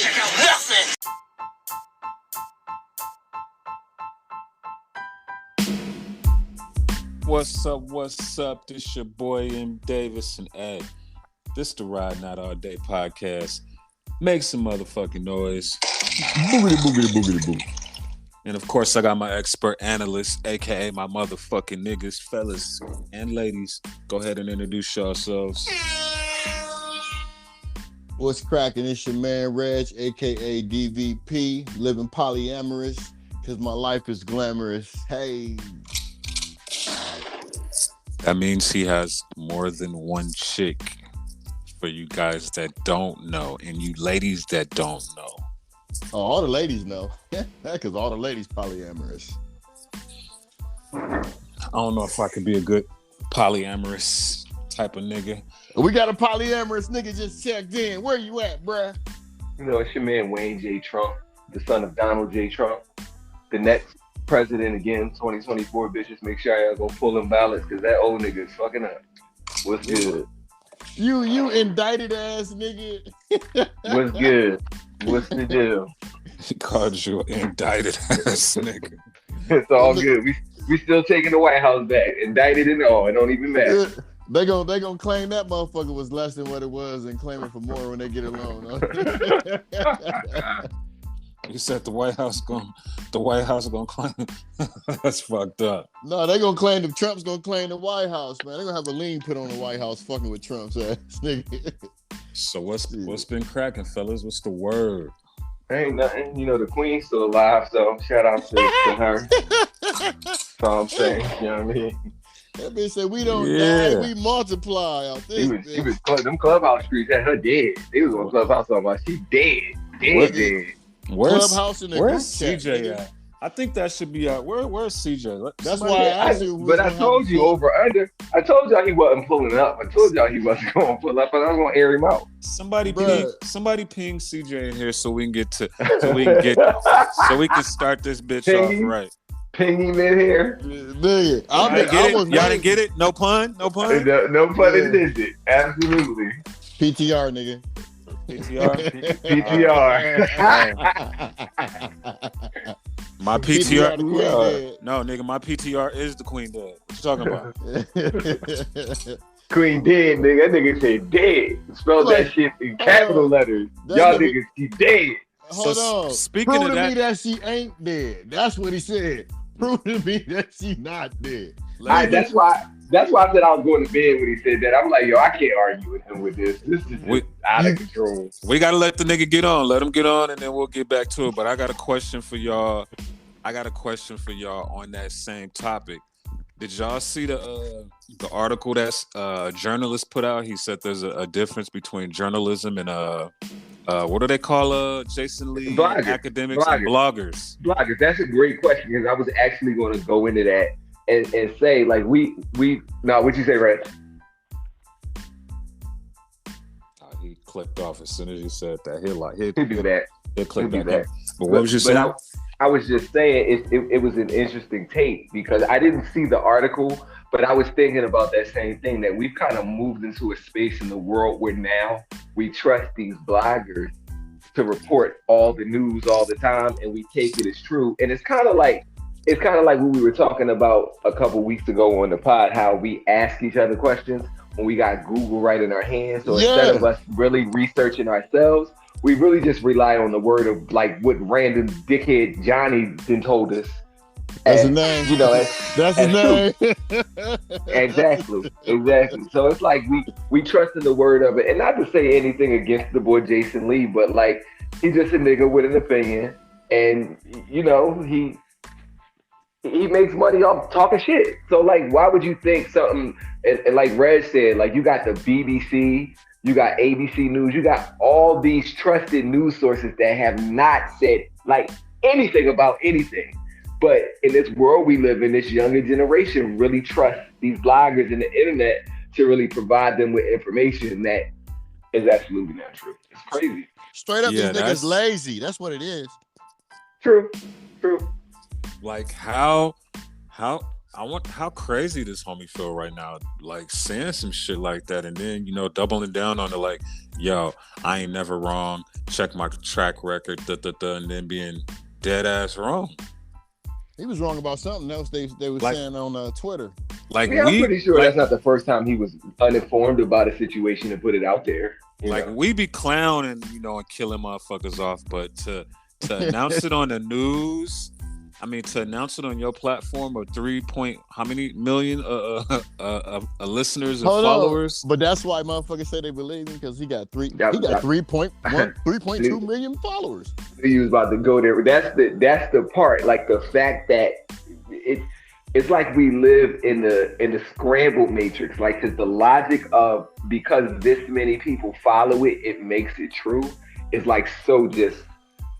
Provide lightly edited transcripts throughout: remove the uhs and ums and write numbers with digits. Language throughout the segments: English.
Check out nothing. What's up? What's up? This your boy MDAVIS and Ed. This the Riding Out All Day podcast. Make some motherfucking noise. Boogity, boogity, boogity, boogity. And of course, I got my expert analyst, aka my motherfucking niggas, fellas and ladies. Go ahead and introduce yourselves. What's cracking? It's your man Reg, aka DVP, living polyamorous because my life is glamorous. Hey. That means he has more than one chick. For you guys that don't know, and you ladies that don't know. Oh, all the ladies know. Because all the ladies polyamorous. I don't know if I could be a good polyamorous type of nigga. We got a polyamorous nigga just checked in. Where you at, bruh? You know, it's your man Wayne J. Trump, the son of Donald J. Trump, the next president again, 2024, bitches. Make sure y'all go pull them ballots, because that old nigga is fucking up. What's good? You indicted ass nigga. What's good? What's the deal? He called you an indicted ass nigga. It's all good. We still taking the White House back. Indicted and all. It don't even matter. They gonna claim that motherfucker was less than what it was and claim it for more when they get it loan. You said the White House gonna claim. That's fucked up. No, they gonna claim that Trump's gonna claim the White House, man. They're gonna have a lien put on the White House fucking with Trump's ass, nigga. So what's been cracking, fellas? What's the word? Ain't nothing. You know, the Queen's still alive, so shout out to her. That's all I'm saying. You know what I mean? That bitch said we don't die, we multiply out there. He was them clubhouse streets had her dead. They was on clubhouse talking about she dead. Dead. Where's Clubhouse in the where's group chat, CJ at? I think that should be out. Where's CJ? That's why I asked you. But I told you over under. I told y'all he wasn't pulling up. I told y'all he wasn't going to pull up, but I was going to air him out. Somebody ping CJ in here so we can so we can start this bitch off right. Ping him in here. Nigga, Y'all didn't get it? No pun? No pun? No pun intended. Absolutely. PTR, nigga. PTR. My PTR. No, nigga, my PTR is the Queen dead. What you talking about? Queen dead, nigga. That nigga said dead. Spell that shit in capital letters. Y'all niggas, she dead. Hold on. Speaking Prove of to that, me that she ain't dead. That's what he said. Prove to me that she not dead. That's why I said I was going to bed when he said that. I'm like, yo, I can't argue with him with this. This is just out of control. We gotta let the nigga get on. Let him get on, and then we'll get back to it. But I got a question for y'all. On that same topic. Did y'all see the article that's a journalist put out? He said there's a difference between journalism and what do they call Jason Lee? Bloggers. Academics and bloggers. Bloggers. That's a great question, because I was actually going to go into that and say, like, what'd you say, Reg? He clicked off as soon as he said that. He'll do that. He'll click back. But what was you saying? I was just saying it was an interesting take, because I didn't see the article, but I was thinking about that same thing, that we've kind of moved into a space in the world where now we trust these bloggers to report all the news all the time, and we take it as true. And it's kind of like what we were talking about a couple weeks ago on the pod, how we ask each other questions when we got Google right in our hands. So instead of us really researching ourselves, we really just rely on the word of, like, what random dickhead Johnny then told us. That's his name. You know, that's his name. Exactly. So it's like we trust in the word of it. And not to say anything against the boy Jason Lee, but, like, he's just a nigga with an opinion. And, you know, he makes money off talking shit. So, like, why would you think something, and like Reg said, like, you got the BBC, you got ABC News, you got all these trusted news sources that have not said, like, anything about anything. But in this world we live in, this younger generation really trusts these bloggers and the internet to really provide them with information that is absolutely not true. It's crazy. Straight up, these niggas lazy. That's what it is. True. Like, how I I want how crazy this homie feel right now, like saying some shit like that, and then doubling down on it, like, yo, I ain't never wrong. Check my track record, and then being dead ass wrong. He was wrong about something else. They were saying on Twitter. Like I'm pretty sure that's not the first time he was uninformed about a situation and put it out there. Like we be clowning, and killing motherfuckers off, but to announce it on the news. I mean, to announce it on your platform of 3 point how many million listeners and followers. But that's why motherfuckers say they believe him, because he got 3.2 million followers. He was about to go there. That's the part. Like the fact that it's like we live in the scrambled matrix. Like, because the logic of, because this many people follow it, it makes it true. It's like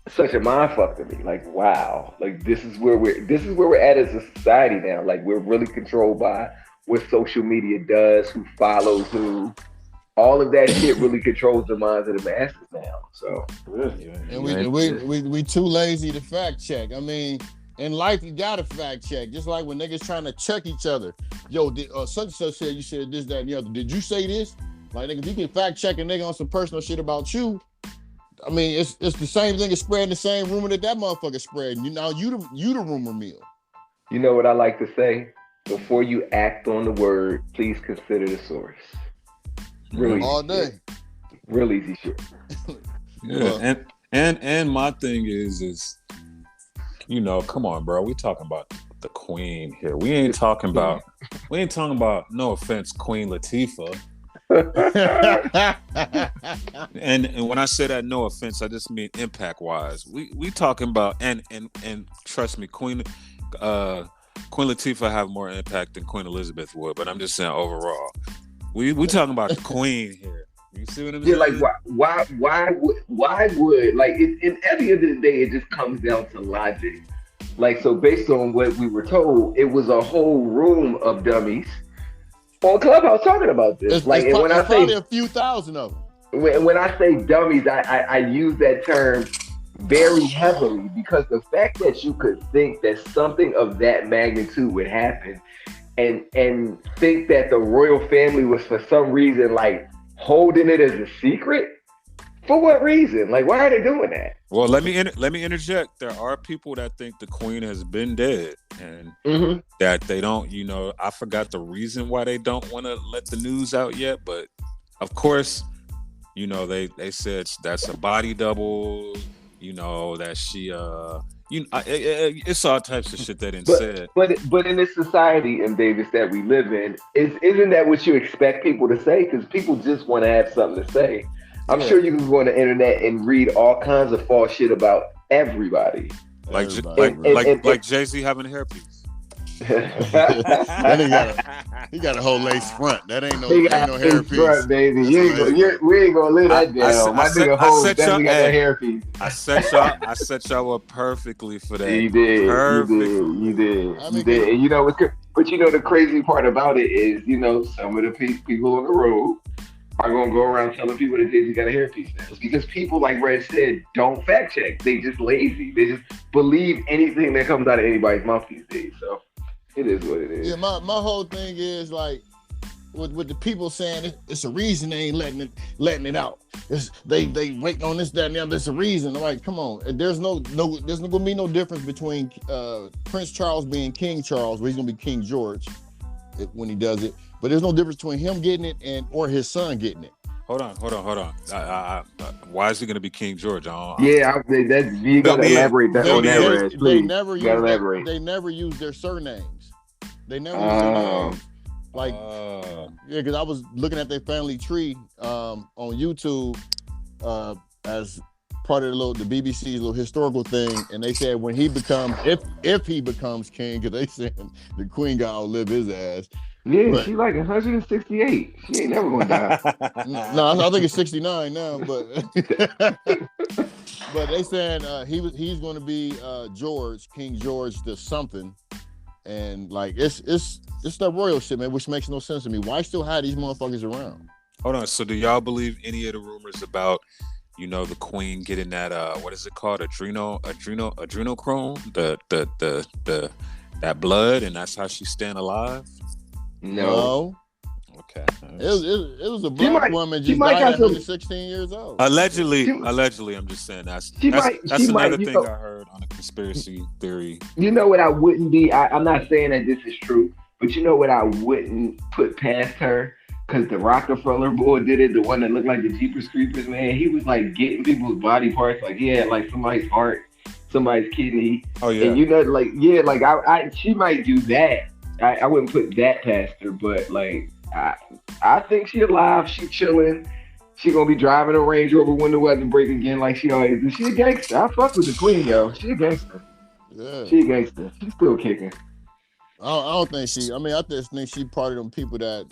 such a mind fuck to me. Like, wow, like this is where we're at as a society now. Like, we're really controlled by what social media does, who follows who. All of that shit really controls the minds of the masses now. So, and we too lazy to fact check. I mean, in life you gotta fact check. Just like when niggas trying to check each other. Yo, did such and such said you said this, that, and the other. Did you say this? Like, nigga, if you can fact check a nigga on some personal shit about you, I mean, it's the same thing as spreading the same rumor that motherfucker spread. You the rumor mill. You know what I like to say? Before you act on the word, please consider the source. Really all day. Real easy shit. Yeah, and my thing is, come on, bro. We talking about the queen here. We ain't talking about, no offense, Queen Latifah. and when I say that, no offense, I just mean impact wise. We talking about and trust me, Queen Latifah have more impact than Queen Elizabeth would, but I'm just saying overall, we talking about the queen here. You see what I'm saying? Yeah, like why would like at the end of the day, it just comes down to logic. Like, so based on what we were told, it was a whole room of dummies on Clubhouse talking about this. It's when I say a few thousand of them. When I say dummies, I use that term very heavily, because the fact that you could think that something of that magnitude would happen, and think that the royal family was for some reason like holding it as a secret. For what reason? Like, why are they doing that? Well, let me interject. There are people that think the queen has been dead, and that they don't. I forgot the reason why they don't want to let the news out yet. But of course, they said that's a body double. That she it's all types of shit that said. But in this society, in Davis, that we live in, isn't that what you expect people to say? Because people just want to have something to say. I'm sure you can go on the internet and read all kinds of false shit about everybody. Like Jay-Z having herpes. He got a whole lace front. That ain't no hairpiece. Front, baby. We ain't gonna live that down. My nigga Hov definitely got that hairpiece. I set y'all up perfectly for that. You did. You did. And but the crazy part about it is, some of the people on the road are gonna go around telling people that Jay-Z got a hairpiece now. It's because people, like Red said, don't fact check. They just lazy. They just believe anything that comes out of anybody's mouth these days. So it is what it is. Yeah, my whole thing is like with the people saying it's a reason they ain't letting it out. They waiting on this, that, and the other. There's a reason. I'm like, come on. There's no gonna be no difference between Prince Charles being King Charles, where he's gonna be King George when he does it. But there's no difference between him getting it or his son getting it. Hold on. Why is he going to be King George? You got to elaborate on that. They never use their surnames. They never use their names. Like, because I was looking at their family tree on YouTube as part of the BBC's little historical thing, and they said when he becomes, if he becomes king, because they said the queen got to outlive his ass. Yeah, she's like 168. She ain't never gonna die. No, I think it's 69 now, but but they saying he's gonna be George, King George the something, and like it's that royal shit, man, which makes no sense to me. Why still have these motherfuckers around? Hold on. So do y'all believe any of the rumors about the queen getting that what is it called, adrenochrome, That blood, and that's how she's staying alive? No. Okay. It was a black woman just died at 116 years old. Allegedly, I'm just saying that's another thing I heard on a conspiracy theory. You know what I wouldn't be? I'm not saying that this is true, but you know what I wouldn't put past her? Because the Rockefeller boy did it, the one that looked like the Jeepers Creepers, man. He was like getting people's body parts, like he had like somebody's heart, somebody's kidney. Oh yeah. And you know, like she might do that. I wouldn't put that past her, but like I think she alive, she chilling. She gonna be driving a Range Rover when the weather break again, like she always do. She a gangster. I fuck with the queen, yo. She a gangster. Yeah. She a gangster. She's still kicking. I don't think she. I mean, I just think she part of them people that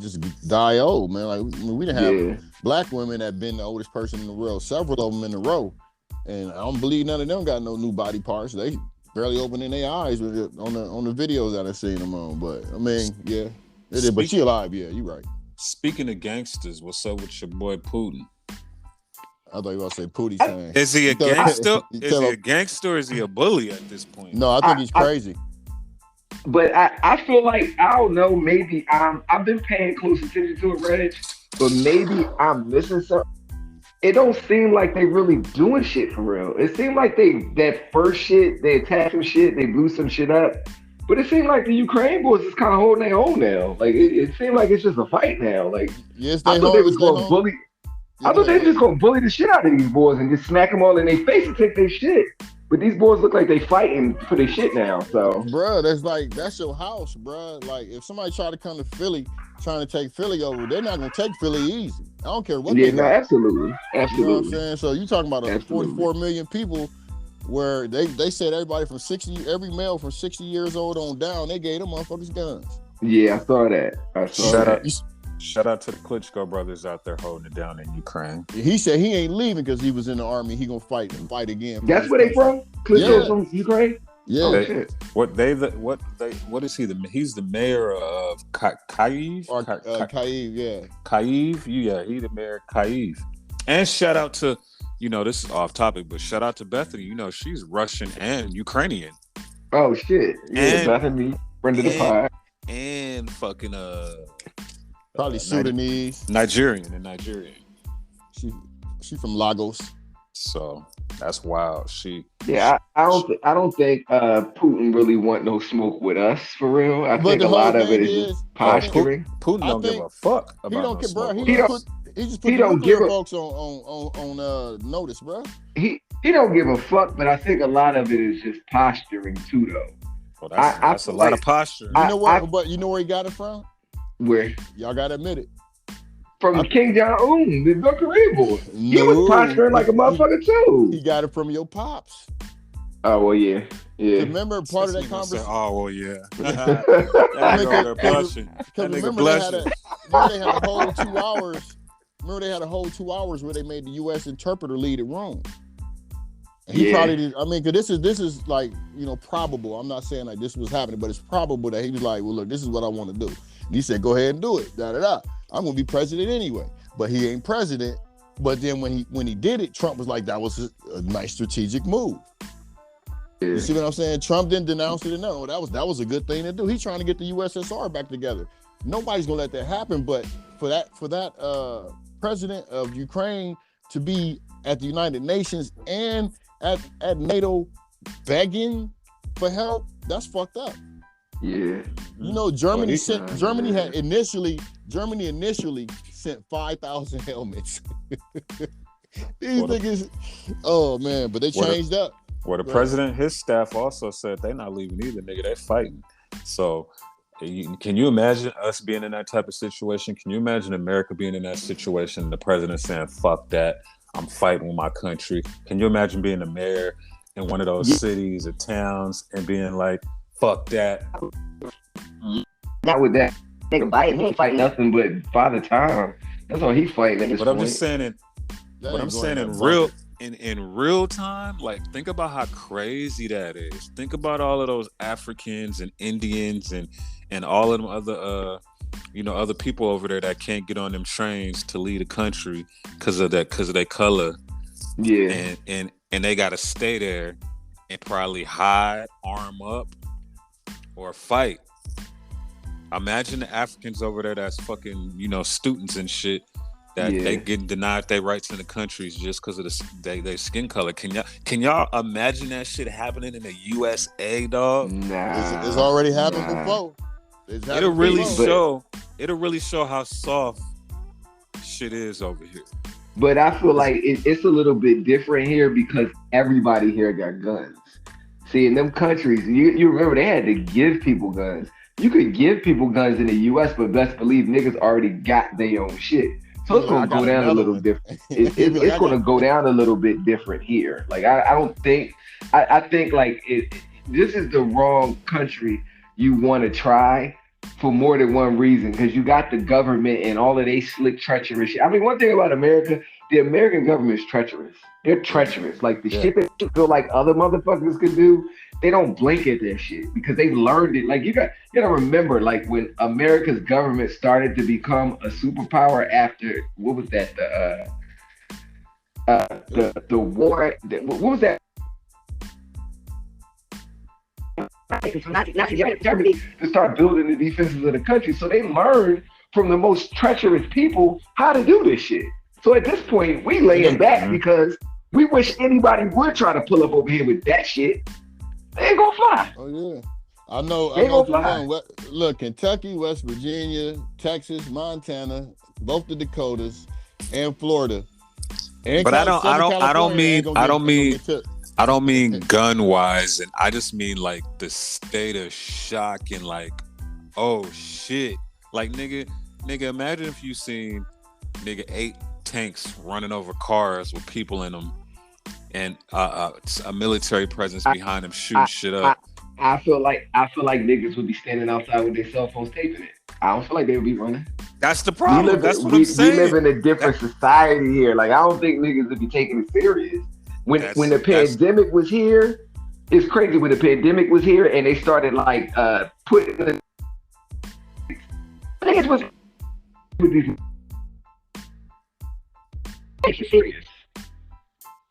just die old, man. Like we didn't have black women that been the oldest person in the world, several of them in a row, and I don't believe none of them got no new body parts. They barely opening their eyes with it on the videos that I seen them on. But I mean, yeah, it is. But she alive, yeah, you right. Speaking of gangsters, what's up with your boy Putin? I thought you were going to say Pootie Tang. Is he a gangster? Is he a gangster or is he a bully at this point? No, I think he's crazy. But I feel like, I don't know, maybe I've been paying close attention to it, Reg, but maybe I'm missing something. It don't seem like they really doing shit for real. It seemed like that first shit, they attacked some shit, they blew some shit up. But it seemed like the Ukraine boys is kind of holding their own now. Like, it seemed like it's just a fight now. Like, yes, I thought they was going to bully. I thought they were just going to bully the shit out of these boys and just smack them all in their face and take their shit. But these boys look like they fighting for their shit now. So, bruh, that's your house, bruh. Like, if somebody try to come to Philly, trying to take Philly over, they're not going to take Philly easy. I don't care what they do. Absolutely. You know what I'm saying? So you talking about 44 million people where they said everybody from 60, every male from 60 years old on down, they gave them motherfuckers guns. Yeah, I saw that. Shout out to the Klitschko brothers out there holding it down in Ukraine. He said he ain't leaving because he was in the army. He gonna fight again. That's where they from? Klitschko from Ukraine? Yeah. What is he? He's the mayor of Kyiv? Kyiv, yeah. Kyiv? Yeah, he the mayor of Kyiv. And shout out to, this is off topic, but shout out to Bethany. She's Russian and Ukrainian. Oh, shit. Yeah, Bethany, friend of the pod. And fucking, probably Sudanese. Nigerian. She from Lagos. So that's wild. I don't think Putin really want no smoke with us for real. I think a lot of it is just posturing. Putin don't give a fuck about no smoke. He just put nuclear folks on notice, bro. He don't give a fuck, but I think a lot of it is just posturing too, though. Well, that's a lot of posture. You know what? But you know where he got it from? Where? Y'all gotta admit it. From King Jong-un, the North Korean boy. He was posturing like a motherfucker too. He got it from your pops. Oh well, yeah. Remember part of that conversation? Oh well, yeah. That they had a whole 2 hours. Remember they had a whole 2 hours where they made the U.S. interpreter lead it wrong. And he probably did. I mean, because this is like probable. I'm not saying like this was happening, but it's probable that he was like, well, look, this is what I want to do. And he said, go ahead and do it. I'm gonna be president anyway. But he ain't president. But then when he did it, Trump was like, that was a nice strategic move. Yeah. You see what I'm saying? Trump didn't denounce it. No, that was a good thing to do. He's trying to get the USSR back together. Nobody's gonna let that happen. But for that president of Ukraine to be at the United Nations and at NATO begging for help, that's fucked up. Yeah. Germany initially sent 5,000 helmets. These niggas, oh man, but they changed up. Well, the president, his staff also said they're not leaving either, nigga. They're fighting. So, can you imagine us being in that type of situation? Can you imagine America being in that situation? The president saying, "Fuck that, I'm fighting with my country." Can you imagine being the mayor in one of those cities or towns and being like, "Fuck that"? Not with that. Nigga Biden, he ain't fighting nothing but Father Time. That's all he's fighting at this point. I'm just saying in real time, like think about how crazy that is. Think about all of those Africans and Indians and all of them other other people over there that can't get on them trains to lead a country because of their color. Yeah. And they gotta stay there and probably hide, arm up, or fight. Imagine the Africans over there that's fucking, students and shit, that they get denied their rights in the countries just because of their skin color. Can y'all imagine that shit happening in the USA, dog? Nah, it's already happened before. It'll really show how soft shit is over here. But I feel like it's a little bit different here because everybody here got guns. See, in them countries, you remember they had to give people guns. You could give people guns in the U.S., but best believe niggas already got their own shit. So it's gonna go down a little different. It's gonna go down a little bit different here. Like I think like this is the wrong country you want to try for more than one reason, because you got the government and all of they slick treacherous shit. I mean, one thing about America, the American government is treacherous. They're treacherous. Like the shit that you feel like other motherfuckers could do, they don't blink at that shit because they learned it. Like you gotta remember, like when America's government started to become a superpower after what was that? The war. What was that? Germany to start building the defenses of the country. So they learned from the most treacherous people how to do this shit. So at this point, we laying back because we wish anybody would try to pull up over here with that shit. They ain't gonna fly. Oh yeah, I know. Look, Kentucky, West Virginia, Texas, Montana, both the Dakotas, and Florida. And but I don't mean gun wise, and I just mean like the state of shock and like, oh shit, like nigga, imagine if you seen 8 tanks running over cars with people in them, and a military presence behind them shooting shit up. I feel like niggas would be standing outside with their cell phones taping it. I don't feel like they would be running. That's the problem. That's what I'm saying. We live in a different society here. Like I don't think niggas would be taking it serious. When the pandemic was here, it's crazy. When the pandemic was here and they started like putting the niggas was with these take it serious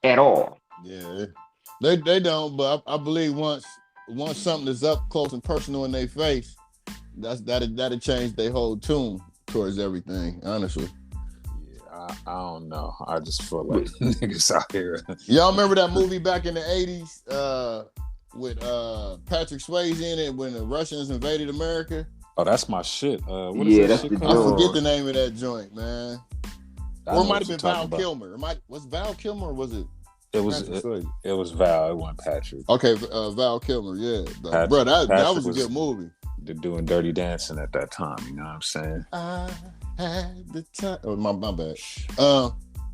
at all. Yeah, they don't. But I believe once something is up close and personal in their face, that'll change their whole tune towards everything. Honestly. I don't know. I just feel like niggas out here. Y'all remember that movie back in the 80s with Patrick Swayze in it when the Russians invaded America? Oh, that's my shit. What is that shit called? I forget the name of that joint, man. Or it might have been Val Kilmer. Was Val Kilmer or was it? It was Val. It wasn't Patrick. Okay, Val Kilmer. Yeah, bro, that was a good movie. They're doing Dirty Dancing at that time. You know what I'm saying? I had the time. Oh, my bad.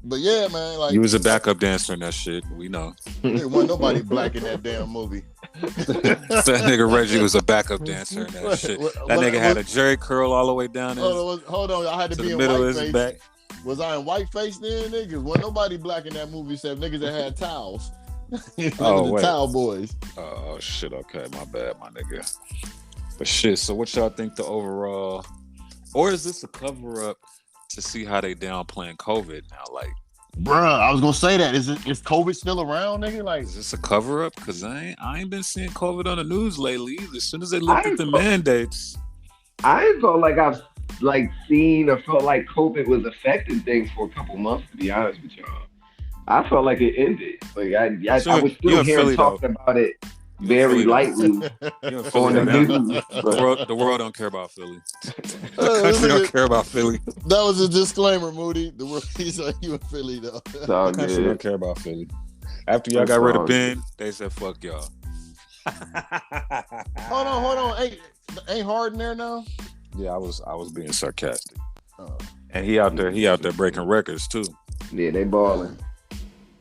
But yeah, man, like you was a backup dancer in that shit. We know. There wasn't nobody black in that damn movie. That nigga Reggie was a backup dancer in that shit. That nigga had a jerry curl all the way down. Hold on, I had to be in whiteface. Back. Was I in whiteface then, niggas? Wasn't nobody black in that movie except niggas that had towels. The towel boys. Oh shit. Okay, my bad, my nigga. But shit. So what y'all think the overall? Or is this a cover up to see how they downplaying COVID now? Like, bruh, I was gonna say that. Is COVID still around, nigga? Like, is this a cover up? Cause I ain't been seeing COVID on the news lately. As soon as they looked at the mandates, I felt like I've seen or felt like COVID was affecting things for a couple months. To be honest with y'all, I felt like it ended. Like I was still hearing talking about it. Very lightly on the news. The world don't care about Philly. The country don't care about Philly. That was a disclaimer, Moody. The world, he's like, you in Philly though. The country don't care about Philly. After y'all got rid of Ben, they said fuck y'all. Hold on. Ain't Harden there now? Yeah, I was being sarcastic. And he out there breaking records too. Yeah, they balling.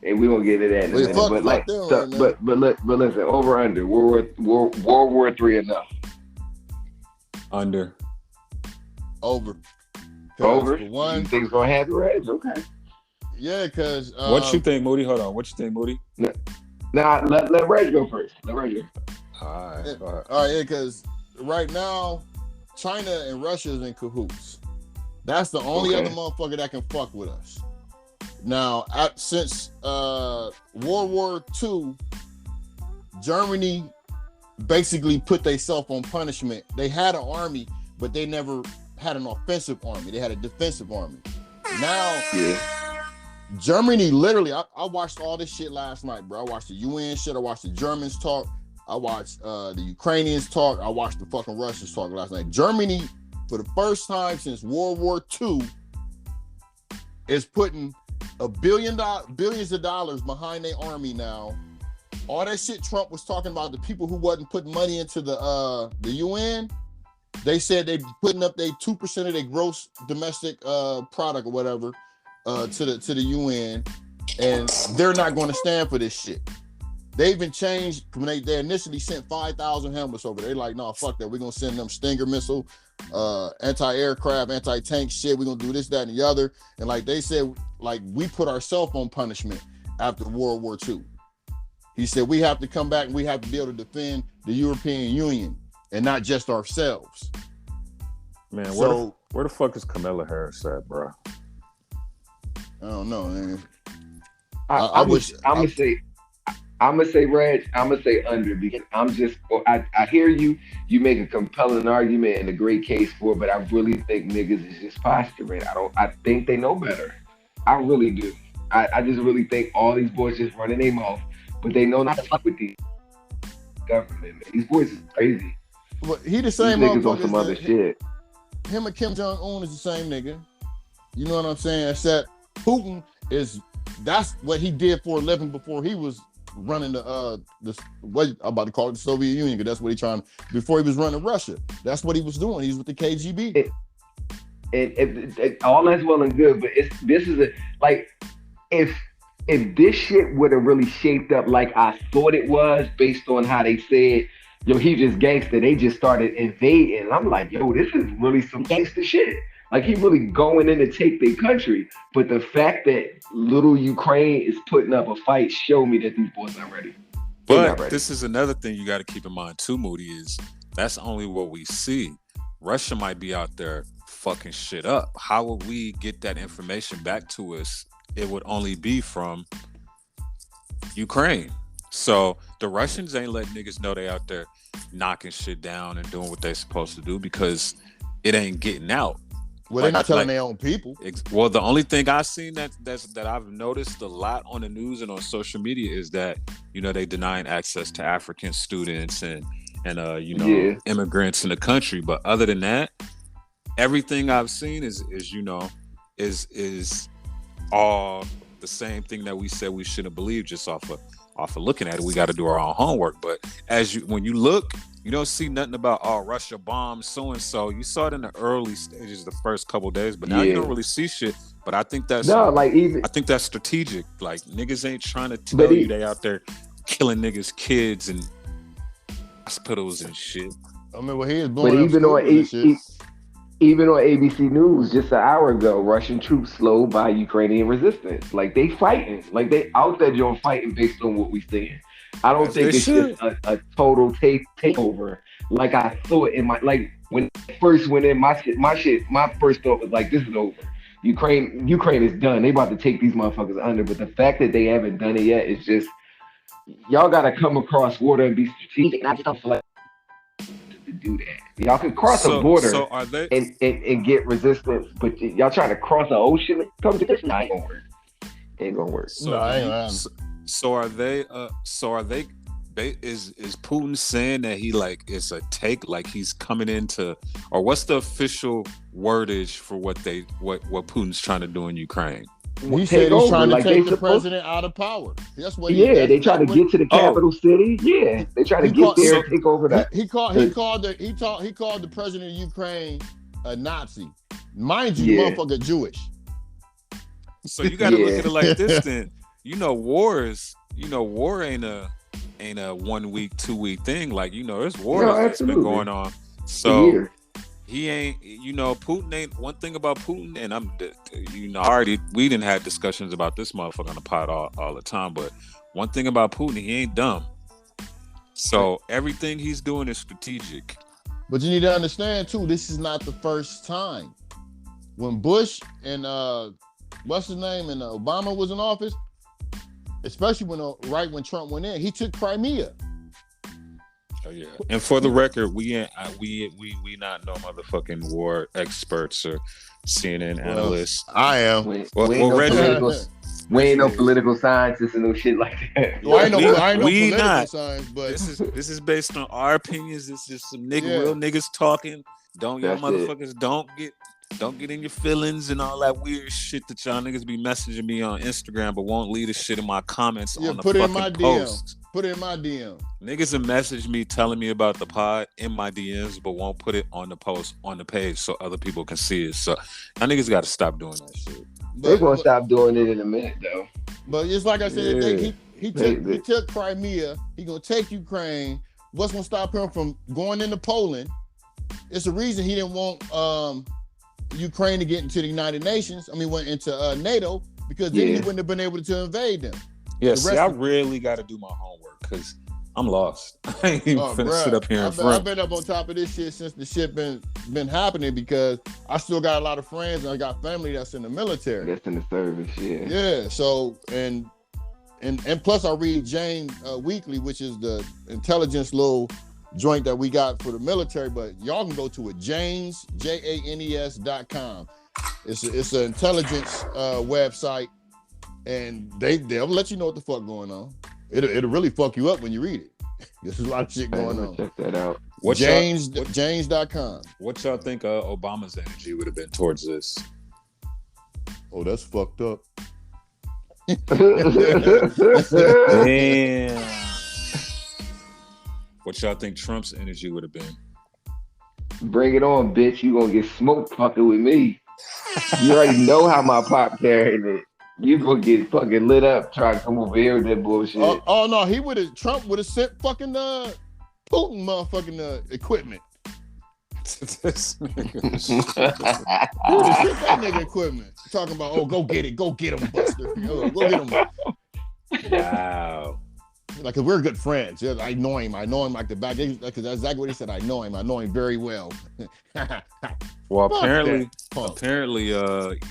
And we gonna get to that in a minute. But listen, over under World War III enough. Under. Over. One. You think it's gonna happen, Reg? Okay. Yeah, because what you think, Moody? Hold on. What you think, Moody? Nah, let Reg go first. Let Reg go. All right. All right, yeah, because right now China and Russia is in cahoots. That's the only other motherfucker that can fuck with us. Now, since World War II, Germany basically put themselves on punishment. They had an army, but they never had an offensive army. They had a defensive army. Now, Germany literally, I watched all this shit last night, bro. I watched the UN shit. I watched the Germans talk. I watched the Ukrainians talk. I watched the fucking Russians talk last night. Germany, for the first time since World War II, is putting billions of dollars behind their army now. All that shit Trump was talking about, the people who wasn't putting money into the UN, they said they putting up their 2% of their gross domestic product or whatever to the UN, and they're not going to stand for this shit. They even changed when they initially sent 5,000 helmets over. They're like, no, fuck that. We're gonna send them Stinger missile, anti-aircraft, anti-tank shit. We're gonna do this, that, and the other. And like they said, like we put ourselves on punishment after World War II. He said we have to come back and we have to be able to defend the European Union and not just ourselves. Man, where the fuck is Kamala Harris at, bro? I don't know, man. I'm gonna say, Reg, I'm gonna say under, because I hear you. You make a compelling argument and a great case for it, but I really think niggas is just posturing. I think they know better. I really do. I just really think all these boys just running their mouth, but they know not to fuck with these government. Man. These boys is crazy. But he the same these niggas on some other shit. Him and Kim Jong-un is the same nigga. You know what I'm saying? Except Putin that's what he did for a living before he was running what I'm about to call it the Soviet Union, because that's what he trying before he was running Russia. That's what he was doing. He was with the KGB. All that's well and good, but if this shit would have really shaped up like I thought it was, based on how they said, yo, he just gangster, they just started invading. And I'm like, yo, this is really some gangster shit. Like, he really going in to take their country. But the fact that little Ukraine is putting up a fight show me that these boys not ready. But this is another thing you got to keep in mind too, Moody, is that's only what we see. Russia might be out there fucking shit up. How would we get that information back to us? It would only be from Ukraine. So the Russians ain't letting niggas know they out there knocking shit down and doing what they supposed to do, because it ain't getting out. Well, they're not telling their own people. Well, the only thing I've seen that I've noticed a lot on the news and on social media is that, you know, they denying access to African students and immigrants in the country. But other than that, everything I've seen is all the same thing that we said we shouldn't believe just off of looking at it. We got to do our own homework. But when you look, you don't see nothing about Russia bombed so and so. You saw it in the early stages, the first couple of days, but now you don't really see shit. But I think that's I think that's strategic. Like, niggas ain't trying to tell you they out there killing niggas' kids and hospitals and shit. I mean, well, he is blowing up even on ABC News just an hour ago, Russian troops slowed by Ukrainian resistance. Like, they fighting. Like, they out there doing fighting based on what we seeing. I don't think it's just a total takeover. Like I thought when I first went in, my first thought was like, this is over. Ukraine is done. They about to take these motherfuckers under. But the fact that they haven't done it yet is just, y'all got to come across water and be strategic. And I just don't feel like to do that. Y'all can cross a border and get resistance, but y'all trying to cross an ocean, come to this, it ain't gonna work. So are they? Is Putin saying that he it's a take, like he's coming into, or what's the official wordage for what Putin's trying to do in Ukraine? He said he's trying to take the president out of power. That's what. They try to get to the capital city. Yeah, they try to get there and take over that. He called the president of Ukraine a Nazi. Mind you, the motherfucker Jewish. So you got to look at it like this, then. War ain't a 1 week, 2 week thing. Like, there's war that's been going on. So he ain't, Putin ain't, one thing about Putin, and we didn't have discussions about this motherfucker on the pod all the time, but one thing about Putin, he ain't dumb. So everything he's doing is strategic. But you need to understand too, this is not the first time. When Bush and what's his name, and Obama was in office, especially when Trump went in, he took Crimea. Oh yeah. And for the record, we not no motherfucking war experts or CNN analysts. I am. We ain't no political scientists and no shit like that. Well, I ain't no political science, but this is based on our opinions. This is some real niggas talking. Don't y'all motherfuckers don't get in your feelings and all that weird shit that y'all niggas be messaging me on Instagram, but won't leave the shit in my comments on the fucking post. Put it in my DM. Niggas have messaged me telling me about the pod in my DMs, but won't put it on the post on the page so other people can see it. So y'all niggas got to stop doing that shit. They're gonna stop doing it in a minute though. But it's like I said, he took Crimea. He gonna take Ukraine. What's gonna stop him from going into Poland? It's the reason he didn't want Ukraine to get into the United Nations. I mean, went into NATO because then he wouldn't have been able to invade them. Yeah, see, I really got to do my homework because I'm lost. I ain't even finna sit up here in front. I've been up on top of this shit since the shit been happening because I still got a lot of friends and I got family that's in the military. That's in the service, yeah. Yeah, so and plus I read Jane Weekly, which is the intelligence little joint that we got for the military, but y'all can go to it, JANES.com. It's an intelligence website, and they'll let you know what the fuck going on. It'll really fuck you up when you read it. There's a lot of shit going on. Check that out. Janes.com. What y'all think Obama's energy would have been towards this? Oh, that's fucked up. Damn. What y'all think Trump's energy would have been? Bring it on, bitch. You gonna get smoked fucking with me. You already know how my pop carried it. You gonna get fucking lit up trying to come over here with that bullshit. Oh no, Trump would have sent fucking Putin motherfucking equipment. This nigga. He would have sent that nigga equipment. Talking about, go get him, Buster. Go get him. Wow. Like, cause we're good friends. Yeah, I know him like the back. Cause that's exactly what he said. I know him very well. Well, apparently, you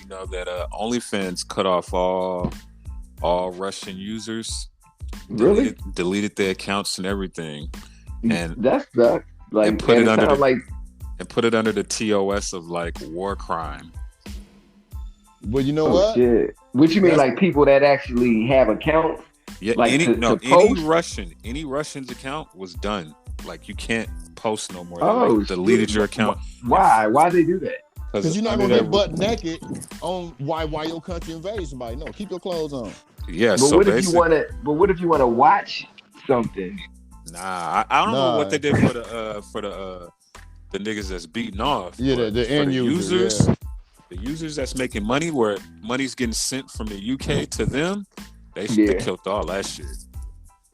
know that OnlyFans cut off all Russian users. Really? Deleted their accounts and everything, and that's that. Like, and put it under the TOS of like war crime. Well, you know what? Shit. What you mean, like people that actually have accounts? Yeah, like any Russian's account was done. Like, you can't post no more. They deleted your account. Why? Why they do that? Because you're not gonna get butt naked on why your country invades somebody. No, keep your clothes on. Yeah. But so what if you wanna watch something? Nah, I don't know what they did for the niggas that's beating off. Yeah, the end users. Yeah. The users that's making money, where money's getting sent from the UK to them, they killed all that shit.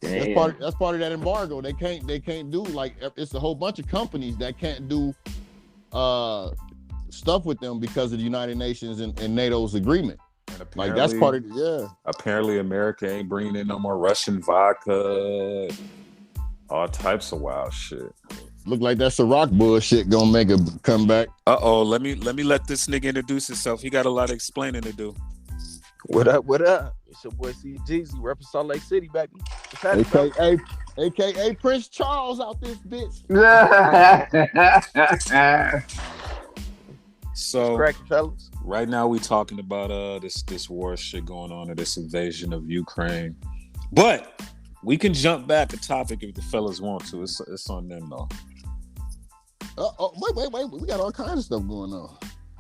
That's part of that embargo. They can't do, like, it's a whole bunch of companies that can't do stuff with them because of the United Nations and NATO's agreement. Like, that's part of Apparently America ain't bringing in no more Russian vodka. All types of wild shit. Look like that Ciroc bullshit gonna make a comeback. Let me let this nigga introduce himself. He got a lot of explaining to do. What up? It's your boy CJEEZY, repping Salt Lake City, baby. AKA Prince Charles out this bitch. So cracking, fellas. Right now we talking about this war shit going on, or this invasion of Ukraine. But we can jump back a topic if the fellas want to. It's on them though. Wait. We got all kinds of stuff going on.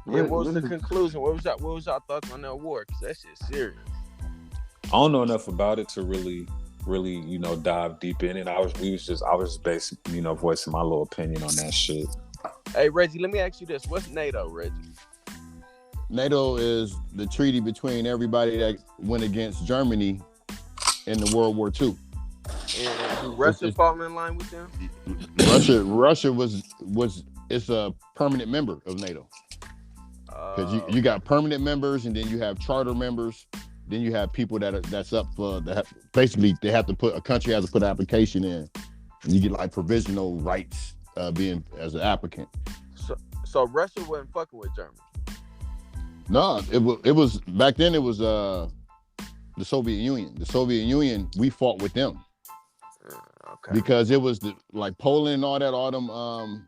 Yeah, what was the conclusion? What was y'all thoughts on that war? Because that shit's serious. I don't know enough about it to really, dive deep in it. I was just basically, voicing my little opinion on that shit. Hey, Reggie, let me ask you this. What's NATO, Reggie? NATO is the treaty between everybody that went against Germany in the World War II. And do Russia fall in line with them? Russia is a permanent member of NATO. Because you got permanent members, and then you have charter members. Then you have people that's up for basically they have to put a country has to put an application in, and you get like provisional rights being as an applicant. So Russia wasn't fucking with Germany. No, it was back then. It was the Soviet Union. The Soviet Union, we fought with them. Okay. Because it was like Poland and all that, all them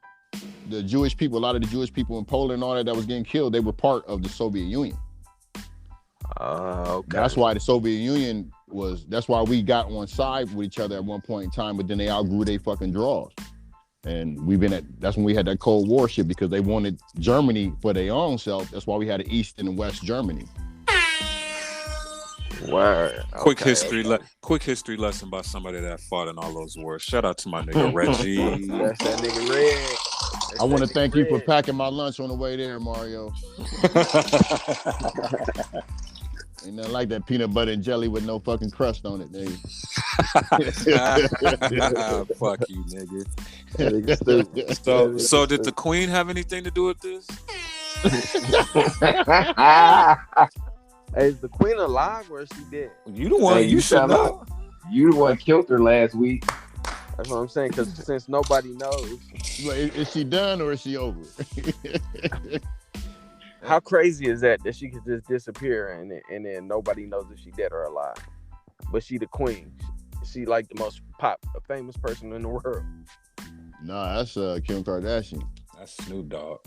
the Jewish people, a lot of the Jewish people in Poland and all that was getting killed, they were part of the Soviet Union. Okay. That's why the Soviet Union that's why we got on side with each other at one point in time, but then they outgrew their fucking draws. And that's when we had that Cold War shit, because they wanted Germany for their own self. That's why we had an East and West Germany. Word. Quick history lesson by somebody that fought in all those wars. Shout out to my nigga Reggie. That's that nigga Red. I want to thank you for packing my lunch on the way there, Mario. Ain't nothing like that peanut butter and jelly with no fucking crust on it, nigga. Fuck you, nigga. So did the Queen have anything to do with this? Hey, is the Queen alive or is she dead? You the one. You should know. You the one killed her last week. That's what I'm saying. Because since nobody knows, is she done or is she over? How crazy is that she could just disappear and then nobody knows if she dead or alive? But she the Queen. She like the most famous person in the world. Nah, that's Kim Kardashian. That's Snoop Dogg.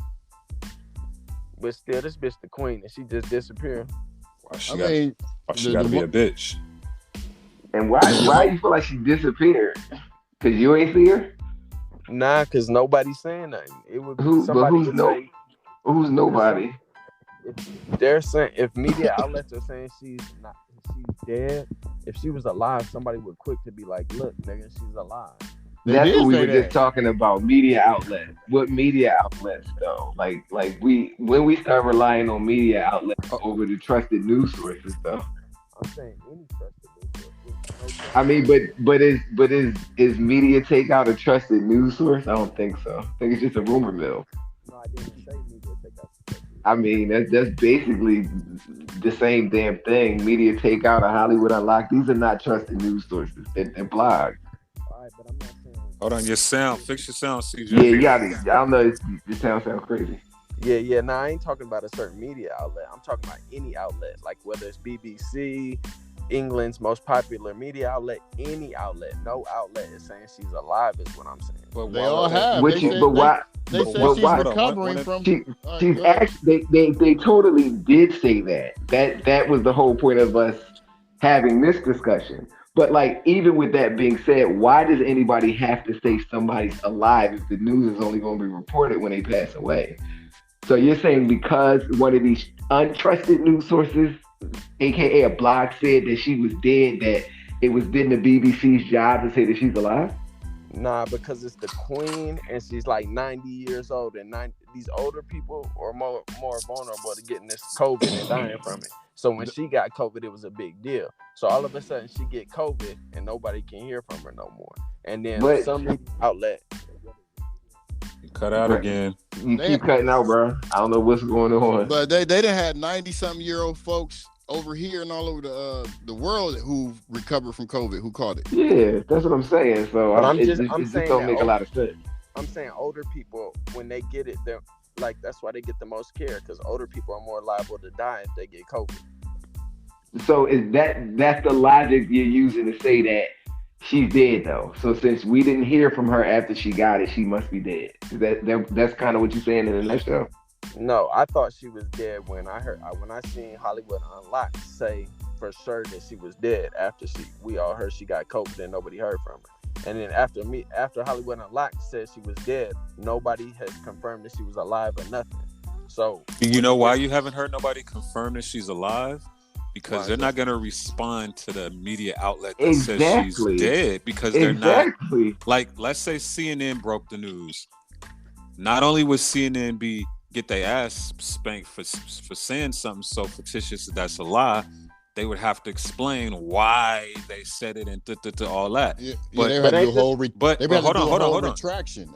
But still, this bitch the Queen and she just disappeared. Why she gotta be a bitch? And why you feel like she disappeared? Cause you ain't see her? Nah, cause nobody's saying nothing. It would be somebody would say, who's nobody? If they're saying, if media outlets are saying she's dead, if she was alive, somebody would quick to be like, look, nigga, she's alive. That's what we were just talking about. Media outlets. What media outlets though? Like when we start relying on media outlets over the trusted news sources though. I'm saying any trusted news source. I mean, but is media takeout a trusted news source? I don't think so. I think it's just a rumor mill. No, I didn't say media takeout. I mean, that's basically the same damn thing. Media takeout or Hollywood Unlocked. These are not trusted news sources. They're blogs. All right, but I'm not saying. Hold on, your sound. Fix your sound, CJ. Yeah, you got it. I don't know. Your sound sounds crazy. Yeah. Nah, I ain't talking about a certain media outlet. I'm talking about any outlet, like whether it's BBC, England's most popular media outlet, any outlet. No outlet is saying she's alive, is what I'm saying. But they all have. They say she's recovering from. She's actually. They totally did say that. That was the whole point of us having this discussion. But like, even with that being said, why does anybody have to say somebody's alive if the news is only going to be reported when they pass away? So you're saying because one of these untrusted news sources, aka a blog, said that she was dead, that it was then the BBC's job to say that she's alive? Nah, because it's the Queen and she's like 90 years old, and these older people are more vulnerable to getting this COVID and dying from it. So when she got COVID, it was a big deal. So all of a sudden she get COVID and nobody can hear from her no more. And then some media outlet. You cut out again. You keep cutting out, bro. I don't know what's going on. But they done had 90-something-year-old folks over here and all over the world who recovered from COVID, who caught it. Yeah, that's what I'm saying. So it just don't make a lot of sense. I'm saying older people, when they get it, they're like, that's why they get the most care, because older people are more liable to die if they get COVID. So that's the logic you're using to say that she's dead though? So since we didn't hear from her after she got it, she must be dead. That's kind of what you're saying in a nutshell? No, I thought she was dead when I seen Hollywood Unlocked say for sure that she was dead after we all heard she got COVID and nobody heard from her. And then after Hollywood Unlocked said she was dead, nobody has confirmed that she was alive or nothing. So you know why you haven't heard nobody confirm that she's alive? Because they're not going to respond to the media outlet that says she's dead, because they're not. Like, let's say CNN broke the news. Not only would CNN get their ass spanked for saying something so fictitious that's a lie, they would have to explain why they said it and all that. Yeah, but they would have to do a whole retraction.